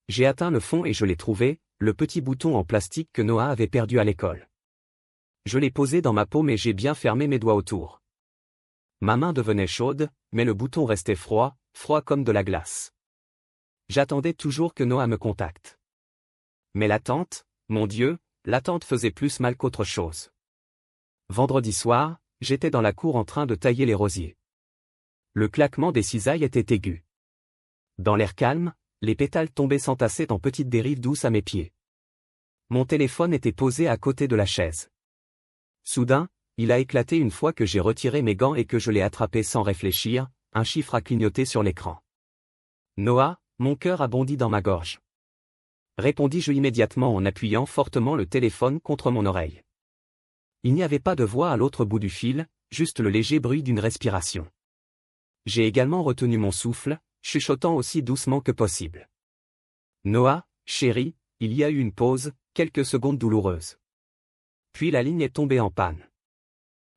J'ai atteint le fond et je l'ai trouvé, le petit bouton en plastique que Noah avait perdu à l'école. Je l'ai posé dans ma paume et j'ai bien fermé mes doigts autour. Ma main devenait chaude, mais le bouton restait froid, froid comme de la glace. J'attendais toujours que Noah me contacte. Mais l'attente, mon Dieu, l'attente faisait plus mal qu'autre chose. Vendredi soir, j'étais dans la cour en train de tailler les rosiers. Le claquement des cisailles était aigu. Dans l'air calme, les pétales tombaient s'entasser en petites dérives douces à mes pieds. Mon téléphone était posé à côté de la chaise. Soudain, il a éclaté une fois que j'ai retiré mes gants et que je l'ai attrapé sans réfléchir, un chiffre a clignoté sur l'écran. Noah, mon cœur a bondi dans ma gorge. Répondis-je immédiatement en appuyant fortement le téléphone contre mon oreille. Il n'y avait pas de voix à l'autre bout du fil, juste le léger bruit d'une respiration. J'ai également retenu mon souffle, chuchotant aussi doucement que possible. Noah, chéri, il y a eu une pause, quelques secondes douloureuses. Puis la ligne est tombée en panne.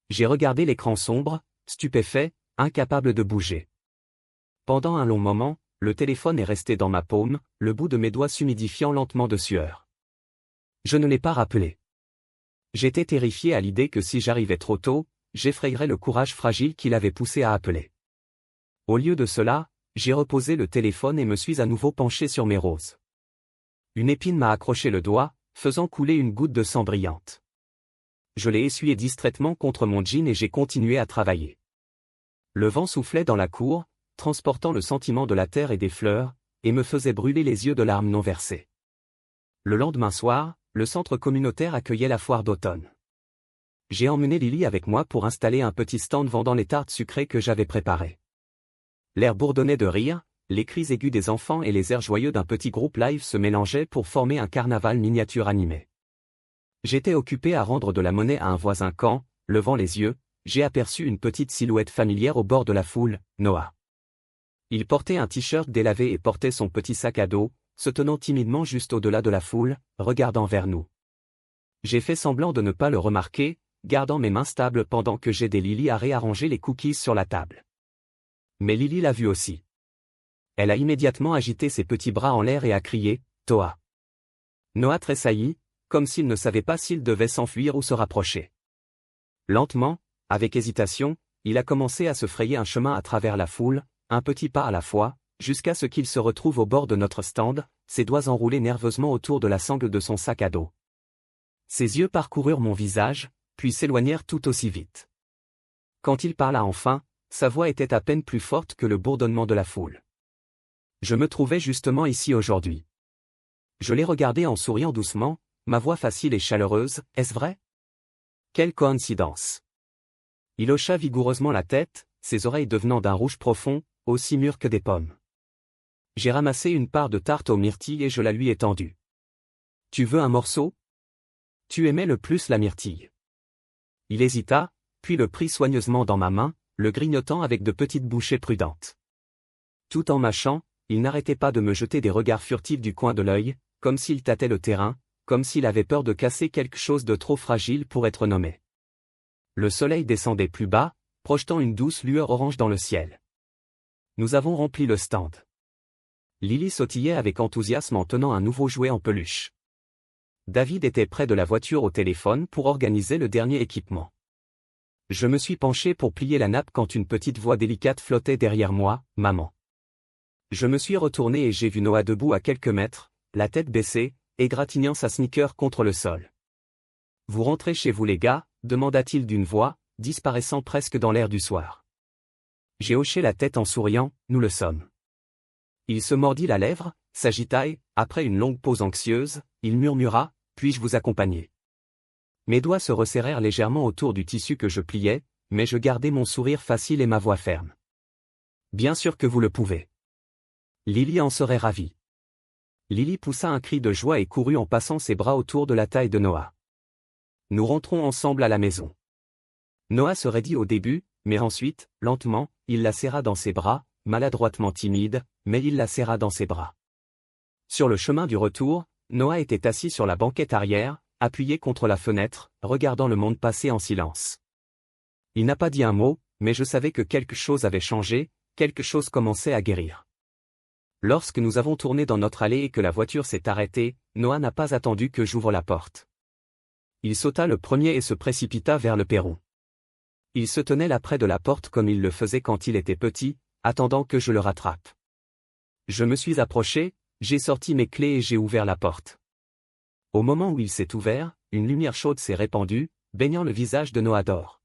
J'ai regardé l'écran sombre, stupéfait, incapable de bouger. Pendant un long moment, le téléphone est resté dans ma paume, le bout de mes doigts s'humidifiant lentement de sueur. Je ne l'ai pas rappelé. J'étais terrifié à l'idée que si j'arrivais trop tôt, j'effrayerais le courage fragile qui l'avait poussé à appeler. Au lieu de cela, j'ai reposé le téléphone et me suis à nouveau penché sur mes roses. Une épine m'a accroché le doigt, faisant couler une goutte de sang brillante. Je l'ai essuyé distraitement contre mon jean et j'ai continué à travailler. Le vent soufflait dans la cour, transportant le sentiment de la terre et des fleurs, et me faisait brûler les yeux de larmes non versées. Le lendemain soir, le centre communautaire accueillait la foire d'automne. J'ai emmené Lily avec moi pour installer un petit stand vendant les tartes sucrées que j'avais préparées. L'air bourdonnait de rire, les cris aigus des enfants et les airs joyeux d'un petit groupe live se mélangeaient pour former un carnaval miniature animé. J'étais occupé à rendre de la monnaie à un voisin quand, levant les yeux, j'ai aperçu une petite silhouette familière au bord de la foule, Noah. Il portait un t-shirt délavé et portait son petit sac à dos, se tenant timidement juste au-delà de la foule, regardant vers nous. J'ai fait semblant de ne pas le remarquer, gardant mes mains stables pendant que j'aidais Lily à réarranger les cookies sur la table. Mais Lily l'a vu aussi. Elle a immédiatement agité ses petits bras en l'air et a crié « Toa ». Noah tressaillit, comme s'il ne savait pas s'il devait s'enfuir ou se rapprocher. Lentement, avec hésitation, il a commencé à se frayer un chemin à travers la foule, un petit pas à la fois, jusqu'à ce qu'il se retrouve au bord de notre stand, ses doigts enroulés nerveusement autour de la sangle de son sac à dos. Ses yeux parcoururent mon visage, puis s'éloignèrent tout aussi vite. Quand il parla enfin, sa voix était à peine plus forte que le bourdonnement de la foule. Je me trouvais justement ici aujourd'hui. Je l'ai regardé en souriant doucement, ma voix facile et chaleureuse, est-ce vrai? Quelle coïncidence! Il hocha vigoureusement la tête, ses oreilles devenant d'un rouge profond, aussi mûres que des pommes. J'ai ramassé une part de tarte aux myrtilles et je la lui ai tendue. Tu veux un morceau? Tu aimais le plus la myrtille. Il hésita, puis le prit soigneusement dans ma main, le grignotant avec de petites bouchées prudentes. Tout en mâchant, il n'arrêtait pas de me jeter des regards furtifs du coin de l'œil, comme s'il tâtait le terrain, comme s'il avait peur de casser quelque chose de trop fragile pour être nommé. Le soleil descendait plus bas, projetant une douce lueur orange dans le ciel. Nous avons rempli le stand. Lily sautillait avec enthousiasme en tenant un nouveau jouet en peluche. David était près de la voiture au téléphone pour organiser le dernier équipement. Je me suis penché pour plier la nappe quand une petite voix délicate flottait derrière moi, « Maman ». Je me suis retourné et j'ai vu Noah debout à quelques mètres, la tête baissée, égratignant sa sneaker contre le sol. « Vous rentrez chez vous les gars ?» demanda-t-il d'une voix, disparaissant presque dans l'air du soir. J'ai hoché la tête en souriant, « Nous le sommes ». Il se mordit la lèvre, s'agita et, après une longue pause anxieuse, il murmura, « Puis-je vous accompagner ?» Mes doigts se resserrèrent légèrement autour du tissu que je pliais, mais je gardai mon sourire facile et ma voix ferme. « Bien sûr que vous le pouvez. Lily en serait ravie. » Lily poussa un cri de joie et courut en passant ses bras autour de la taille de Noah. « Nous rentrons ensemble à la maison. » Noah se raidit au début, mais ensuite, lentement, il la serra dans ses bras, maladroitement timide, mais il la serra dans ses bras. Sur le chemin du retour, Noah était assis sur la banquette arrière, appuyé contre la fenêtre, regardant le monde passer en silence. Il n'a pas dit un mot, mais je savais que quelque chose avait changé, quelque chose commençait à guérir. Lorsque nous avons tourné dans notre allée et que la voiture s'est arrêtée, Noah n'a pas attendu que j'ouvre la porte. Il sauta le premier et se précipita vers le perron. Il se tenait là près de la porte comme il le faisait quand il était petit, attendant que je le rattrape. Je me suis approché, j'ai sorti mes clés et j'ai ouvert la porte. Au moment où il s'est ouvert, une lumière chaude s'est répandue, baignant le visage de Noah d'or.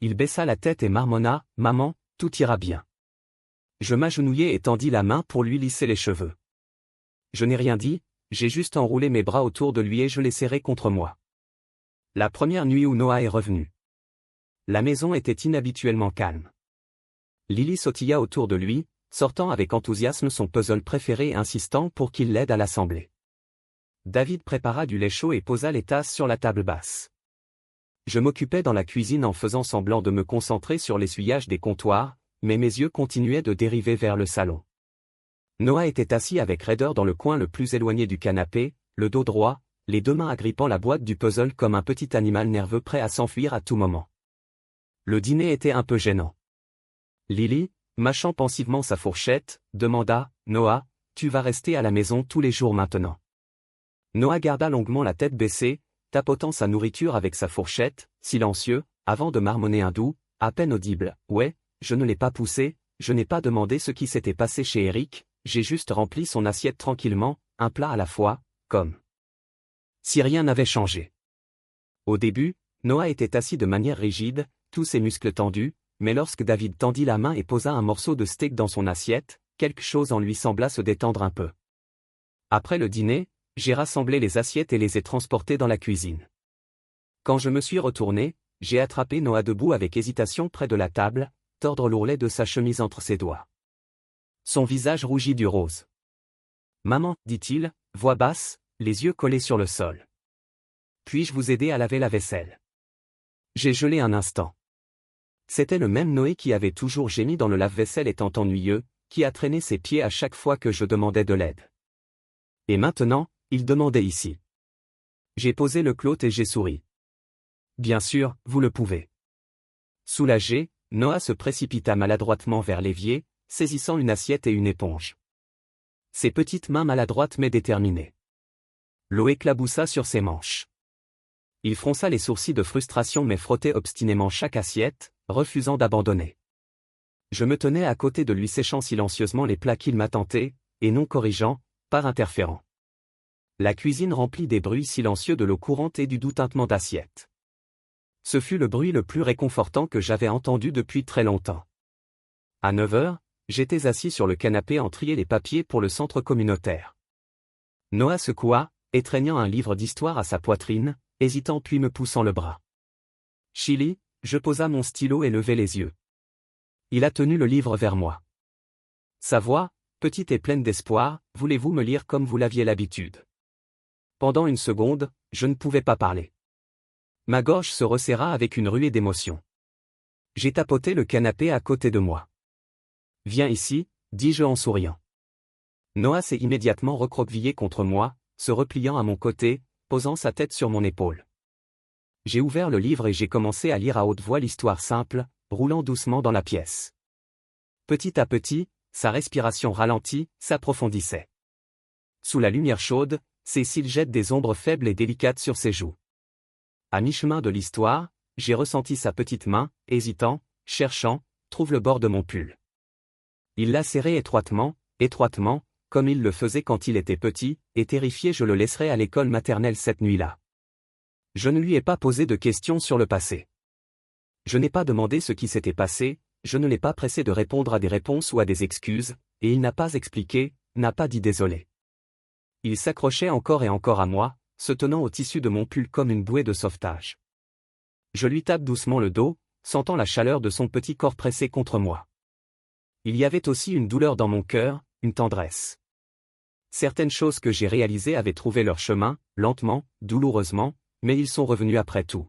Il baissa la tête et marmonna, « Maman, tout ira bien. » Je m'agenouillai et tendis la main pour lui lisser les cheveux. Je n'ai rien dit, j'ai juste enroulé mes bras autour de lui et je l'ai serré contre moi. La première nuit où Noah est revenu. La maison était inhabituellement calme. Lily sautilla autour de lui, sortant avec enthousiasme son puzzle préféré et insistant pour qu'il l'aide à l'assembler. David prépara du lait chaud et posa les tasses sur la table basse. Je m'occupais dans la cuisine en faisant semblant de me concentrer sur l'essuyage des comptoirs, mais mes yeux continuaient de dériver vers le salon. Noah était assis avec raideur dans le coin le plus éloigné du canapé, le dos droit, les deux mains agrippant la boîte du puzzle comme un petit animal nerveux prêt à s'enfuir à tout moment. Le dîner était un peu gênant. Lily, mâchant pensivement sa fourchette, demanda, « Noah, tu vas rester à la maison tous les jours maintenant ?» Noah garda longuement la tête baissée, tapotant sa nourriture avec sa fourchette, silencieux, avant de marmonner un doux, à peine audible, « Ouais, je ne l'ai pas poussé, je n'ai pas demandé ce qui s'était passé chez Eric, j'ai juste rempli son assiette tranquillement, un plat à la fois, comme si rien n'avait changé. » Au début, Noah était assis de manière rigide, tous ses muscles tendus, mais lorsque David tendit la main et posa un morceau de steak dans son assiette, quelque chose en lui sembla se détendre un peu. Après le dîner, j'ai rassemblé les assiettes et les ai transportées dans la cuisine. Quand je me suis retourné, j'ai attrapé Noah debout avec hésitation près de la table, tordre l'ourlet de sa chemise entre ses doigts. Son visage rougit du rose. « Maman, dit-il, voix basse, les yeux collés sur le sol. Puis-je vous aider à laver la vaisselle ?» J'ai gelé un instant. C'était le même Noé qui avait toujours gémi dans le lave-vaisselle étant ennuyeux, qui a traîné ses pieds à chaque fois que je demandais de l'aide. Et maintenant, il demandait ici. J'ai posé le cloth et j'ai souri. « Bien sûr, vous le pouvez. » Soulagé, Noah se précipita maladroitement vers l'évier, saisissant une assiette et une éponge. Ses petites mains maladroites mais déterminées. L'eau éclaboussa sur ses manches. Il fronça les sourcils de frustration mais frottait obstinément chaque assiette, refusant d'abandonner. Je me tenais à côté de lui séchant silencieusement les plats qu'il m'a tentés, et non corrigeant, par interférant. La cuisine remplit des bruits silencieux de l'eau courante et du doux tintement d'assiettes. Ce fut le bruit le plus réconfortant que j'avais entendu depuis très longtemps. À 9 heures, j'étais assis sur le canapé en trier les papiers pour le centre communautaire. Noah secoua, étreignant un livre d'histoire à sa poitrine, hésitant puis me poussant le bras. « Chili », je posa mon stylo et levai les yeux. Il a tenu le livre vers moi. Sa voix, petite et pleine d'espoir, « Voulez-vous me lire comme vous l'aviez l'habitude ?» Pendant une seconde, je ne pouvais pas parler. Ma gorge se resserra avec une ruée d'émotion. J'ai tapoté le canapé à côté de moi. Viens ici, dis-je en souriant. Noah s'est immédiatement recroquevillé contre moi, se repliant à mon côté, posant sa tête sur mon épaule. J'ai ouvert le livre et j'ai commencé à lire à haute voix l'histoire simple, roulant doucement dans la pièce. Petit à petit, sa respiration ralentie, s'approfondissait. Sous la lumière chaude, ses cils jettent des ombres faibles et délicates sur ses joues. À mi-chemin de l'histoire, j'ai ressenti sa petite main, hésitant, cherchant, trouve le bord de mon pull. Il l'a serré étroitement, comme il le faisait quand il était petit, et terrifié je le laisserai à l'école maternelle cette nuit-là. Je ne lui ai pas posé de questions sur le passé. Je n'ai pas demandé ce qui s'était passé, je ne l'ai pas pressé de répondre à des réponses ou à des excuses, et il n'a pas expliqué, n'a pas dit désolé. Il s'accrochait encore et encore à moi, se tenant au tissu de mon pull comme une bouée de sauvetage. Je lui tape doucement le dos, sentant la chaleur de son petit corps pressé contre moi. Il y avait aussi une douleur dans mon cœur, une tendresse. Certaines choses que j'ai réalisées avaient trouvé leur chemin, lentement, douloureusement, mais ils sont revenus après tout.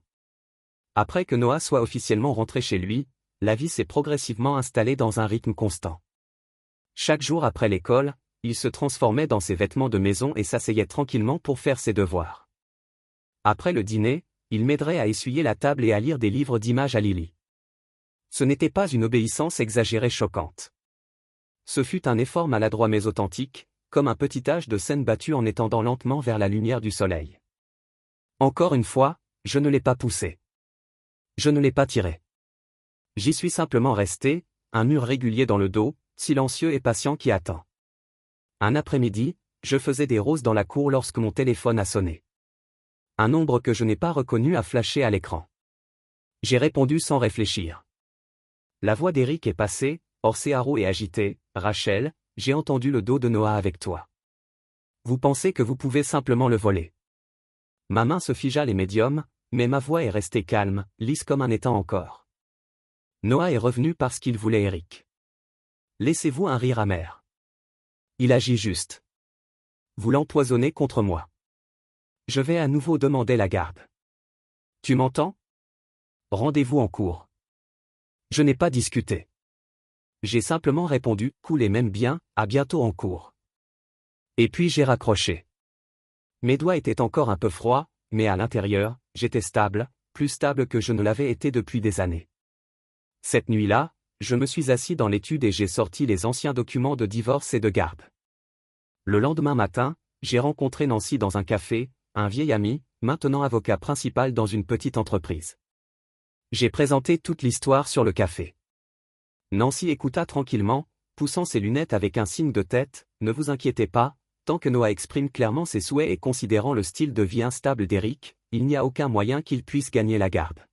Après que Noah soit officiellement rentré chez lui, la vie s'est progressivement installée dans un rythme constant. Chaque jour après l'école, il se transformait dans ses vêtements de maison et s'asseyait tranquillement pour faire ses devoirs. Après le dîner, il m'aiderait à essuyer la table et à lire des livres d'images à Lily. Ce n'était pas une obéissance exagérée choquante. Ce fut un effort maladroit mais authentique, comme un petit âge de scène battu en étendant lentement vers la lumière du soleil. Encore une fois, je ne l'ai pas poussé. Je ne l'ai pas tiré. J'y suis simplement resté, un mur régulier dans le dos, silencieux et patient qui attend. Un après-midi, je faisais des roses dans la cour lorsque mon téléphone a sonné. Un nombre que je n'ai pas reconnu a flashé à l'écran. J'ai répondu sans réfléchir. La voix d'Eric est passée, Orséaro est agité, Rachel, j'ai entendu le dos de Noah avec toi. Vous pensez que vous pouvez simplement le voler. Ma main se figea les médiums, mais ma voix est restée calme, lisse comme un étang encore. Noah est revenu parce qu'il voulait Eric. Laissez-vous un rire amer. Il agit juste. Vous l'empoisonnez contre moi. Je vais à nouveau demander la garde. Tu m'entends? Rendez-vous en cours. Je n'ai pas discuté. J'ai simplement répondu, cool et même bien, à bientôt en cours. Et puis j'ai raccroché. Mes doigts étaient encore un peu froids, mais à l'intérieur, j'étais stable, plus stable que je ne l'avais été depuis des années. Cette nuit-là, je me suis assis dans l'étude et j'ai sorti les anciens documents de divorce et de garde. Le lendemain matin, j'ai rencontré Nancy dans un café, un vieil ami, maintenant avocat principal dans une petite entreprise. J'ai présenté toute l'histoire sur le café. Nancy écouta tranquillement, poussant ses lunettes avec un signe de tête, ne vous inquiétez pas, tant que Noah exprime clairement ses souhaits et considérant le style de vie instable d'Eric, il n'y a aucun moyen qu'il puisse gagner la garde.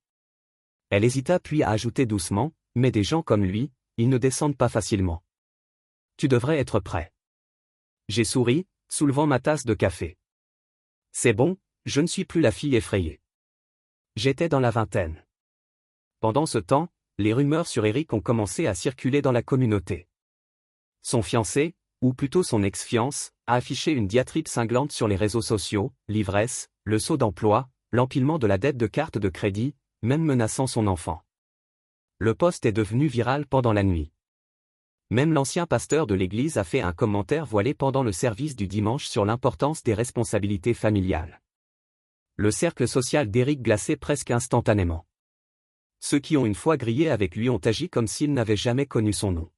Elle hésita puis a ajouté doucement, mais des gens comme lui, ils ne descendent pas facilement. Tu devrais être prêt. J'ai souri, soulevant ma tasse de café. C'est bon, je ne suis plus la fille effrayée. J'étais dans la vingtaine. Pendant ce temps, les rumeurs sur Eric ont commencé à circuler dans la communauté. Son fiancé, ou plutôt son ex-fiance, a affiché une diatribe cinglante sur les réseaux sociaux, l'ivresse, le saut d'emploi, l'empilement de la dette de carte de crédit, même menaçant son enfant. Le post est devenu viral pendant la nuit. Même l'ancien pasteur de l'église a fait un commentaire voilé pendant le service du dimanche sur l'importance des responsabilités familiales. Le cercle social d'Eric glacé presque instantanément. Ceux qui ont une fois grillé avec lui ont agi comme s'ils n'avaient jamais connu son nom.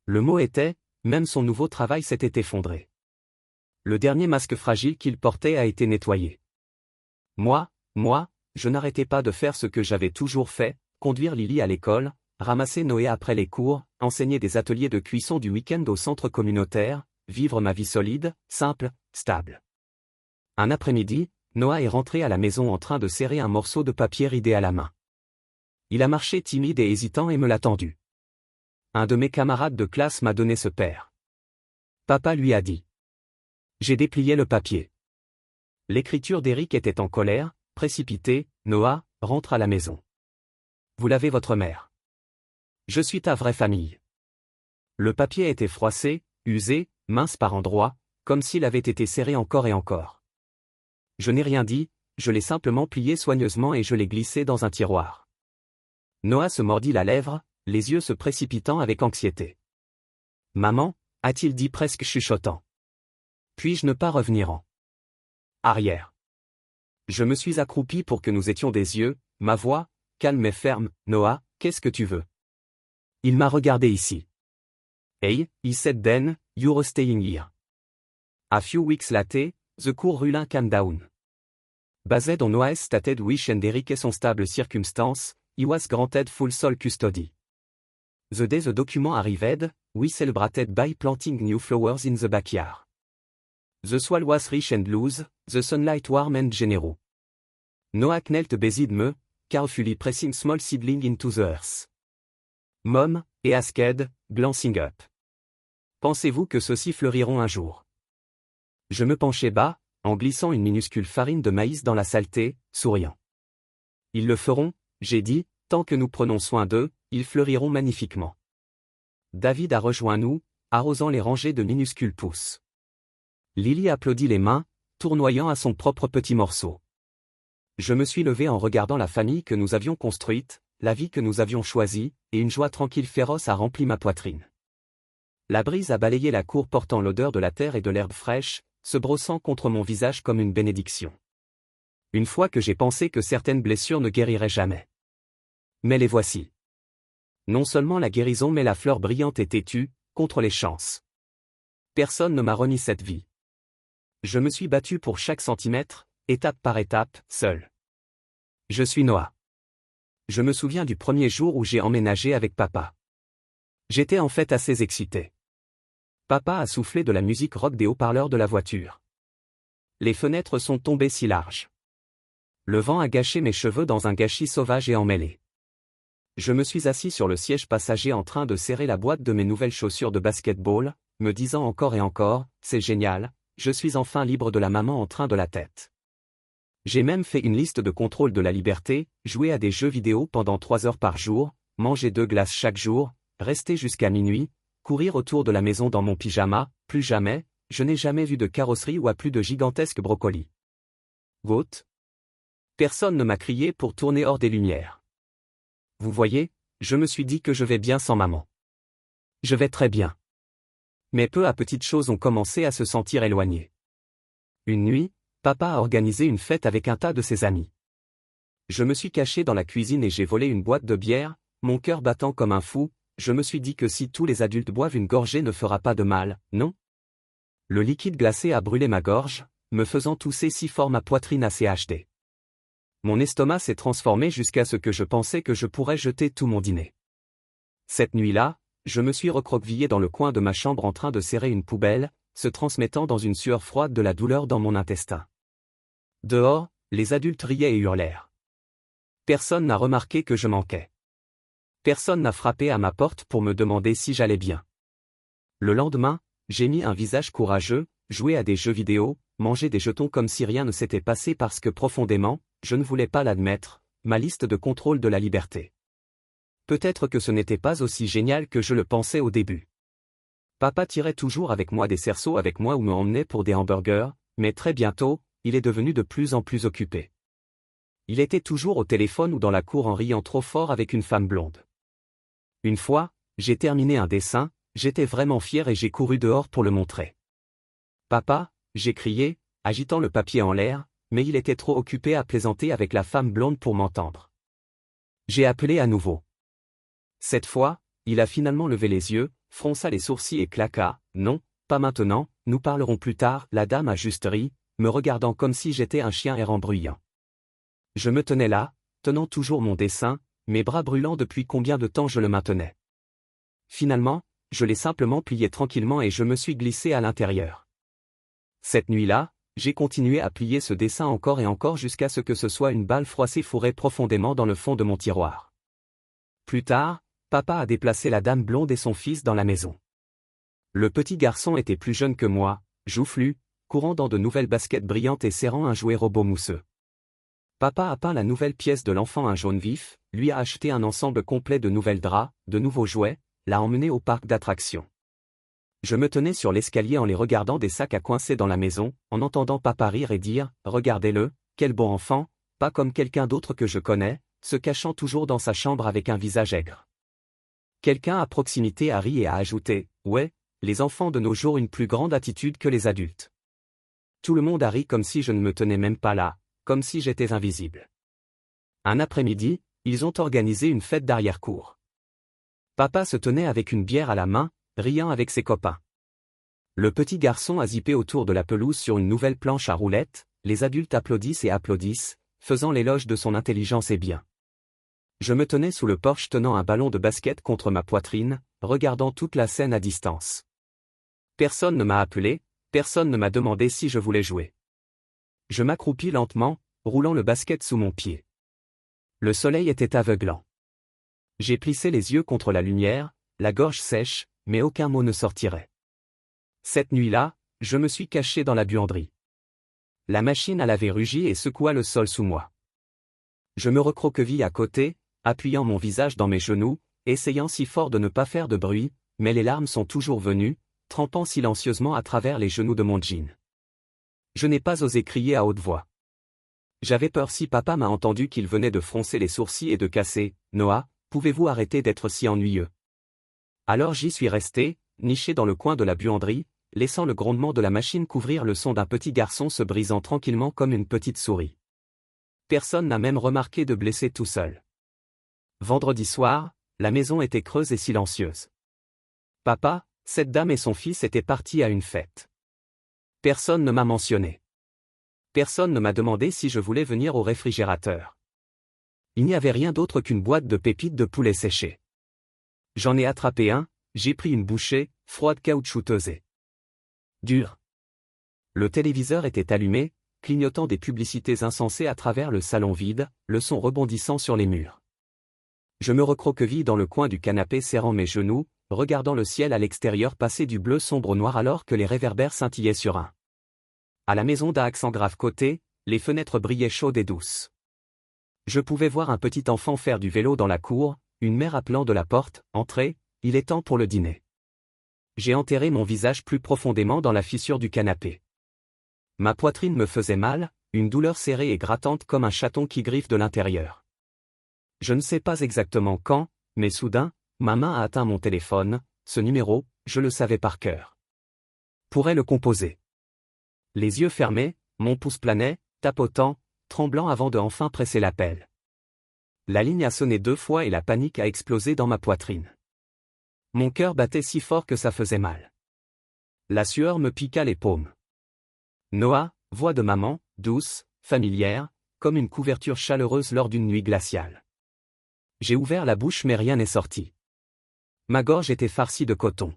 Le mot était, même son nouveau travail s'était effondré. Le dernier masque fragile qu'il portait a été nettoyé. Moi, je n'arrêtais pas de faire ce que j'avais toujours fait, conduire Lily à l'école, ramasser Noé après les cours, enseigner des ateliers de cuisson du week-end au centre communautaire, vivre ma vie solide, simple, stable. Un après-midi, Noah est rentré à la maison en train de serrer un morceau de papier ridé à la main. Il a marché timide et hésitant et me l'a tendu. Un de mes camarades de classe m'a donné ce père. Papa lui a dit. J'ai déplié le papier. L'écriture d'Eric était en colère, précipitée, Noah, rentre à la maison. Vous l'avez votre mère. Je suis ta vraie famille. Le papier était froissé, usé, mince par endroits, comme s'il avait été serré encore et encore. Je n'ai rien dit, je l'ai simplement plié soigneusement et je l'ai glissé dans un tiroir. Noah se mordit la lèvre, les yeux se précipitant avec anxiété. Maman, a-t-il dit presque chuchotant. Puis-je ne pas revenir en arrière? Je me suis accroupi pour que nous étions des yeux, ma voix, calme et ferme. Noah, qu'est-ce que tu veux? Il m'a regardé ici. Hey, he said then, you're staying here. A few weeks later, the court ruling came down. Based on Noah's stated wish and Eric's unstable circumstance, he was granted full sole custody. The day the document arrived, we celebrated by planting new flowers in the backyard. The soil was rich and loose, the sunlight warm and generous. Noah knelt beside me, carefully pressing small seedling into the earth. Mom, he asked, glancing up. Pensez-vous que ceux-ci fleuriront un jour? Je me penchai bas, en glissant une minuscule farine de maïs dans la saleté, souriant. Ils le feront, j'ai dit, tant que nous prenons soin d'eux, ils fleuriront magnifiquement. David a rejoint nous, arrosant les rangées de minuscules pousses. Lily applaudit les mains, tournoyant à son propre petit morceau. Je me suis levé en regardant la famille que nous avions construite, la vie que nous avions choisie, et une joie tranquille féroce a rempli ma poitrine. La brise a balayé la cour portant l'odeur de la terre et de l'herbe fraîche, se brossant contre mon visage comme une bénédiction. Une fois que j'ai pensé que certaines blessures ne guériraient jamais. Mais les voici. Non seulement la guérison mais la fleur brillante et têtue, contre les chances. Personne ne m'a remis cette vie. Je me suis battu pour chaque centimètre, étape par étape, seul. Je suis Noah. Je me souviens du premier jour où j'ai emménagé avec papa. J'étais en fait assez excité. Papa a soufflé de la musique rock des haut-parleurs de la voiture. Les fenêtres sont tombées si larges. Le vent a gâché mes cheveux dans un gâchis sauvage et emmêlé. Je me suis assis sur le siège passager en train de serrer la boîte de mes nouvelles chaussures de basketball, me disant encore et encore, c'est génial, je suis enfin libre de la maman en train de la tête. J'ai même fait une liste de contrôle de la liberté, jouer à des jeux vidéo pendant 3 heures par jour, manger 2 glaces chaque jour, rester jusqu'à minuit, courir autour de la maison dans mon pyjama, plus jamais, je n'ai jamais vu de carrosserie ou à plus de gigantesques brocolis. Goat. Personne ne m'a crié pour tourner hors des lumières. Vous voyez, je me suis dit que je vais bien sans maman. Je vais très bien. Mais peu à petites choses ont commencé à se sentir éloignées. Une nuit, papa a organisé une fête avec un tas de ses amis. Je me suis caché dans la cuisine et j'ai volé une boîte de bière, mon cœur battant comme un fou, je me suis dit que si tous les adultes boivent une gorgée ne fera pas de mal, non? Le liquide glacé a brûlé ma gorge, me faisant tousser si fort ma poitrine a CHD. Mon estomac s'est transformé jusqu'à ce que je pensais que je pourrais jeter tout mon dîner. Cette nuit-là, je me suis recroquevillé dans le coin de ma chambre en train de serrer une poubelle, se transmettant dans une sueur froide de la douleur dans mon intestin. Dehors, les adultes riaient et hurlèrent. Personne n'a remarqué que je manquais. Personne n'a frappé à ma porte pour me demander si j'allais bien. Le lendemain, j'ai mis un visage courageux, joué à des jeux vidéo, mangé des jetons comme si rien ne s'était passé parce que profondément, je ne voulais pas l'admettre, ma liste de contrôle de la liberté. Peut-être que ce n'était pas aussi génial que je le pensais au début. Papa tirait toujours avec moi des cerceaux avec moi ou me emmenait pour des hamburgers, mais très bientôt, il est devenu de plus en plus occupé. Il était toujours au téléphone ou dans la cour en riant trop fort avec une femme blonde. Une fois, j'ai terminé un dessin, j'étais vraiment fier et j'ai couru dehors pour le montrer. Papa, j'ai crié, agitant le papier en l'air, mais il était trop occupé à plaisanter avec la femme blonde pour m'entendre. J'ai appelé à nouveau. Cette fois, il a finalement levé les yeux, fronça les sourcils et claqua, « Non, pas maintenant, nous parlerons plus tard », la dame a juste ri, me regardant comme si j'étais un chien errant bruyant. Je me tenais là, tenant toujours mon dessin, mes bras brûlants depuis combien de temps je le maintenais. Finalement, je l'ai simplement plié tranquillement et je me suis glissé à l'intérieur. Cette nuit-là, j'ai continué à plier ce dessin encore et encore jusqu'à ce que ce soit une balle froissée fourrée profondément dans le fond de mon tiroir. Plus tard, papa a déplacé la dame blonde et son fils dans la maison. Le petit garçon était plus jeune que moi, joufflu, courant dans de nouvelles baskets brillantes et serrant un jouet robot mousseux. Papa a peint la nouvelle pièce de l'enfant un jaune vif, lui a acheté un ensemble complet de nouvelles draps, de nouveaux jouets, l'a emmené au parc d'attractions. Je me tenais sur l'escalier en les regardant des sacs à coincer dans la maison, en entendant papa rire et dire « Regardez-le, quel bon enfant, pas comme quelqu'un d'autre que je connais, se cachant toujours dans sa chambre avec un visage aigre. Quelqu'un à proximité a ri et a ajouté « Ouais, les enfants de nos jours ont une plus grande attitude que les adultes. » Tout le monde a ri comme si je ne me tenais même pas là, comme si j'étais invisible. Un après-midi, ils ont organisé une fête d'arrière-cour. Papa se tenait avec une bière à la main, riant avec ses copains. Le petit garçon a zippé autour de la pelouse sur une nouvelle planche à roulettes, les adultes applaudissent et applaudissent, faisant l'éloge de son intelligence et bien. Je me tenais sous le porche tenant un ballon de basket contre ma poitrine, regardant toute la scène à distance. Personne ne m'a appelé, personne ne m'a demandé si je voulais jouer. Je m'accroupis lentement, roulant le basket sous mon pied. Le soleil était aveuglant. J'ai plissé les yeux contre la lumière, la gorge sèche, mais aucun mot ne sortirait. Cette nuit-là, je me suis caché dans la buanderie. La machine à laver rugit et secoua le sol sous moi. Je me recroqueville à côté, appuyant mon visage dans mes genoux, essayant si fort de ne pas faire de bruit, mais les larmes sont toujours venues, trempant silencieusement à travers les genoux de mon jean. Je n'ai pas osé crier à haute voix. J'avais peur si papa m'a entendu qu'il venait de froncer les sourcils et de casser « Noah, pouvez-vous arrêter d'être si ennuyeux ?» Alors j'y suis resté, niché dans le coin de la buanderie, laissant le grondement de la machine couvrir le son d'un petit garçon se brisant tranquillement comme une petite souris. Personne n'a même remarqué de blessé tout seul. Vendredi soir, la maison était creuse et silencieuse. Papa, cette dame et son fils étaient partis à une fête. Personne ne m'a mentionné. Personne ne m'a demandé si je voulais venir au réfrigérateur. Il n'y avait rien d'autre qu'une boîte de pépites de poulet séché. J'en ai attrapé un, j'ai pris une bouchée, froide caoutchouteuse et dure. Le téléviseur était allumé, clignotant des publicités insensées à travers le salon vide, le son rebondissant sur les murs. Je me recroqueville dans le coin du canapé serrant mes genoux, regardant le ciel à l'extérieur passer du bleu sombre au noir alors que les réverbères scintillaient sur un. À la maison d'accent grave côté, les fenêtres brillaient chaudes et douces. Je pouvais voir un petit enfant faire du vélo dans la cour, une mère appelant de la porte « Entrez, il est temps pour le dîner ». J'ai enterré mon visage plus profondément dans la fissure du canapé. Ma poitrine me faisait mal, une douleur serrée et grattante comme un chaton qui griffe de l'intérieur. Je ne sais pas exactement quand, mais soudain, ma main a atteint mon téléphone, ce numéro, je le savais par cœur. Pourrais le composer. Les yeux fermés, mon pouce planait, tapotant, tremblant avant de enfin presser l'appel. La ligne a sonné 2 fois et la panique a explosé dans ma poitrine. Mon cœur battait si fort que ça faisait mal. La sueur me piqua les paumes. Noah, voix de maman, douce, familière, comme une couverture chaleureuse lors d'une nuit glaciale. J'ai ouvert la bouche mais rien n'est sorti. Ma gorge était farcie de coton.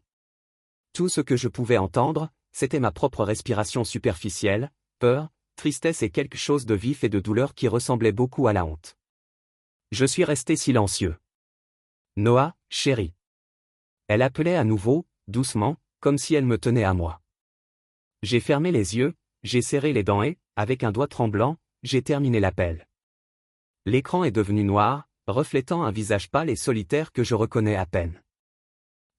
Tout ce que je pouvais entendre, c'était ma propre respiration superficielle, peur, tristesse et quelque chose de vif et de douleur qui ressemblait beaucoup à la honte. Je suis resté silencieux. Noah, chérie. Elle appelait à nouveau, doucement, comme si elle me tenait à moi. J'ai fermé les yeux, j'ai serré les dents et, avec un doigt tremblant, j'ai terminé l'appel. L'écran est devenu noir, reflétant un visage pâle et solitaire que je reconnais à peine.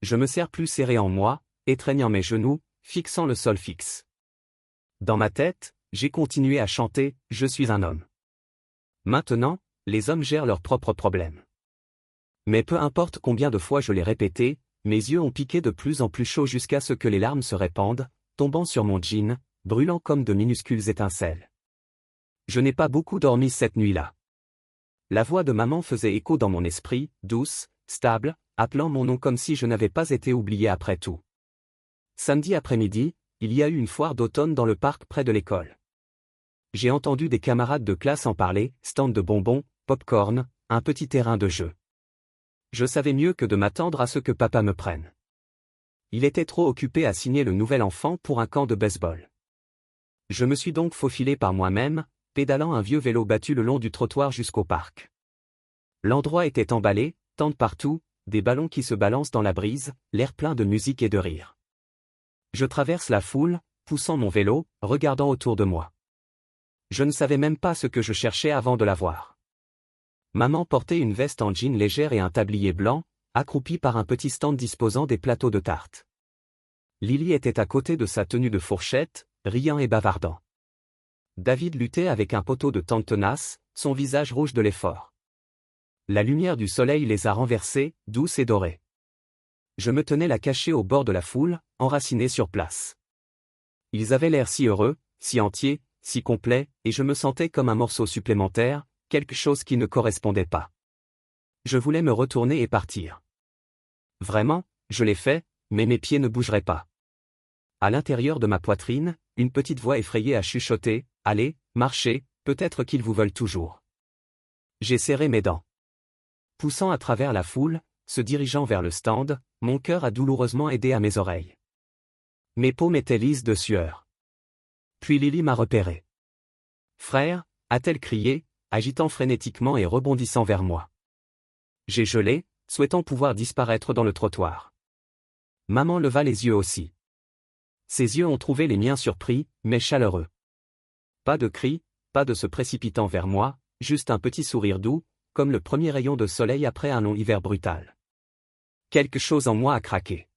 Je me serre plus serré en moi, étreignant mes genoux, fixant le sol fixe. Dans ma tête, j'ai continué à chanter « Je suis un homme ». Maintenant, les hommes gèrent leurs propres problèmes. Mais peu importe combien de fois je l'ai répété, mes yeux ont piqué de plus en plus chaud jusqu'à ce que les larmes se répandent, tombant sur mon jean, brûlant comme de minuscules étincelles. Je n'ai pas beaucoup dormi cette nuit-là. La voix de maman faisait écho dans mon esprit, douce, stable, appelant mon nom comme si je n'avais pas été oublié après tout. Samedi après-midi, il y a eu une foire d'automne dans le parc près de l'école. J'ai entendu des camarades de classe en parler, stand de bonbons, pop-corn, un petit terrain de jeu. Je savais mieux que de m'attendre à ce que papa me prenne. Il était trop occupé à signer le nouvel enfant pour un camp de baseball. Je me suis donc faufilé par moi-même, pédalant un vieux vélo battu le long du trottoir jusqu'au parc. L'endroit était emballé, tentes partout, des ballons qui se balancent dans la brise, l'air plein de musique et de rire. Je traverse la foule, poussant mon vélo, regardant autour de moi. Je ne savais même pas ce que je cherchais avant de la voir. Maman portait une veste en jean légère et un tablier blanc, accroupie par un petit stand disposant des plateaux de tartes. Lily était à côté de sa tenue de fourchette, riant et bavardant. David luttait avec un poteau de tente tenace, son visage rouge de l'effort. La lumière du soleil les a renversés, douce et dorée. Je me tenais là caché au bord de la foule, enraciné sur place. Ils avaient l'air si heureux, si entiers, si complets, et je me sentais comme un morceau supplémentaire, quelque chose qui ne correspondait pas. Je voulais me retourner et partir. Vraiment, je l'ai fait, mais mes pieds ne bougeraient pas. À l'intérieur de ma poitrine, une petite voix effrayée a chuchoté, « Allez, marchez, peut-être qu'ils vous veulent toujours. » J'ai serré mes dents. Poussant à travers la foule, se dirigeant vers le stand, mon cœur a douloureusement aidé à mes oreilles. Mes paumes étaient lises de sueur. Puis Lily m'a repéré. « Frère » a-t-elle crié, agitant frénétiquement et rebondissant vers moi. J'ai gelé, souhaitant pouvoir disparaître dans le trottoir. Maman leva les yeux aussi. Ses yeux ont trouvé les miens surpris, mais chaleureux. Pas de cris, pas de se précipitant vers moi, juste un petit sourire doux, comme le premier rayon de soleil après un long hiver brutal. Quelque chose en moi a craqué.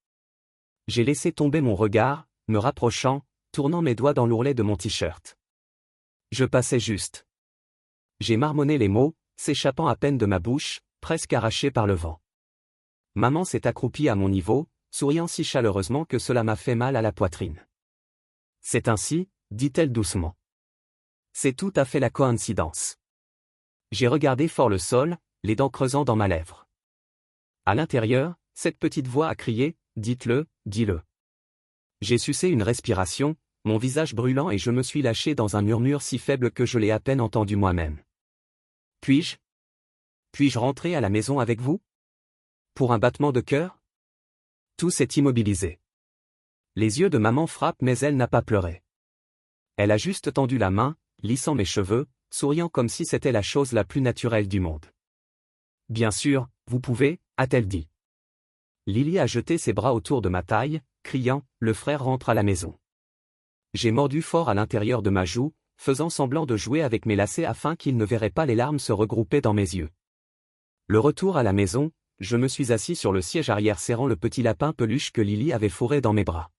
J'ai laissé tomber mon regard, me rapprochant, tournant mes doigts dans l'ourlet de mon t-shirt. Je passais juste. J'ai marmonné les mots, s'échappant à peine de ma bouche, presque arrachés par le vent. Maman s'est accroupie à mon niveau, souriant si chaleureusement que cela m'a fait mal à la poitrine. C'est ainsi, dit-elle doucement. C'est tout à fait la coïncidence. J'ai regardé fort le sol, les dents creusant dans ma lèvre. À l'intérieur, cette petite voix a crié, « Dites-le, dis-le. » J'ai sucé une respiration, mon visage brûlant et je me suis lâché dans un murmure si faible que je l'ai à peine entendu moi-même. Puis-je rentrer à la maison avec vous? Pour un battement de cœur? Tout s'est immobilisé. Les yeux de maman frappent mais elle n'a pas pleuré. Elle a juste tendu la main, lissant mes cheveux, souriant comme si c'était la chose la plus naturelle du monde. Bien sûr, vous pouvez, a-t-elle dit. Lily a jeté ses bras autour de ma taille, criant, le frère rentre à la maison. J'ai mordu fort à l'intérieur de ma joue, faisant semblant de jouer avec mes lacets afin qu'il ne verrait pas les larmes se regrouper dans mes yeux. Le retour à la maison, je me suis assis sur le siège arrière serrant le petit lapin peluche que Lily avait fourré dans mes bras.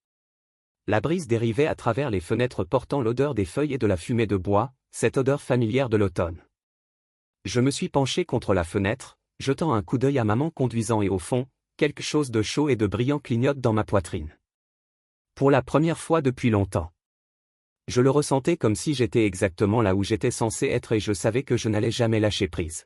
La brise dérivait à travers les fenêtres portant l'odeur des feuilles et de la fumée de bois, cette odeur familière de l'automne. Je me suis penché contre la fenêtre, jetant un coup d'œil à maman conduisant et au fond, quelque chose de chaud et de brillant clignote dans ma poitrine. Pour la première fois depuis longtemps. Je le ressentais comme si j'étais exactement là où j'étais censé être et je savais que je n'allais jamais lâcher prise.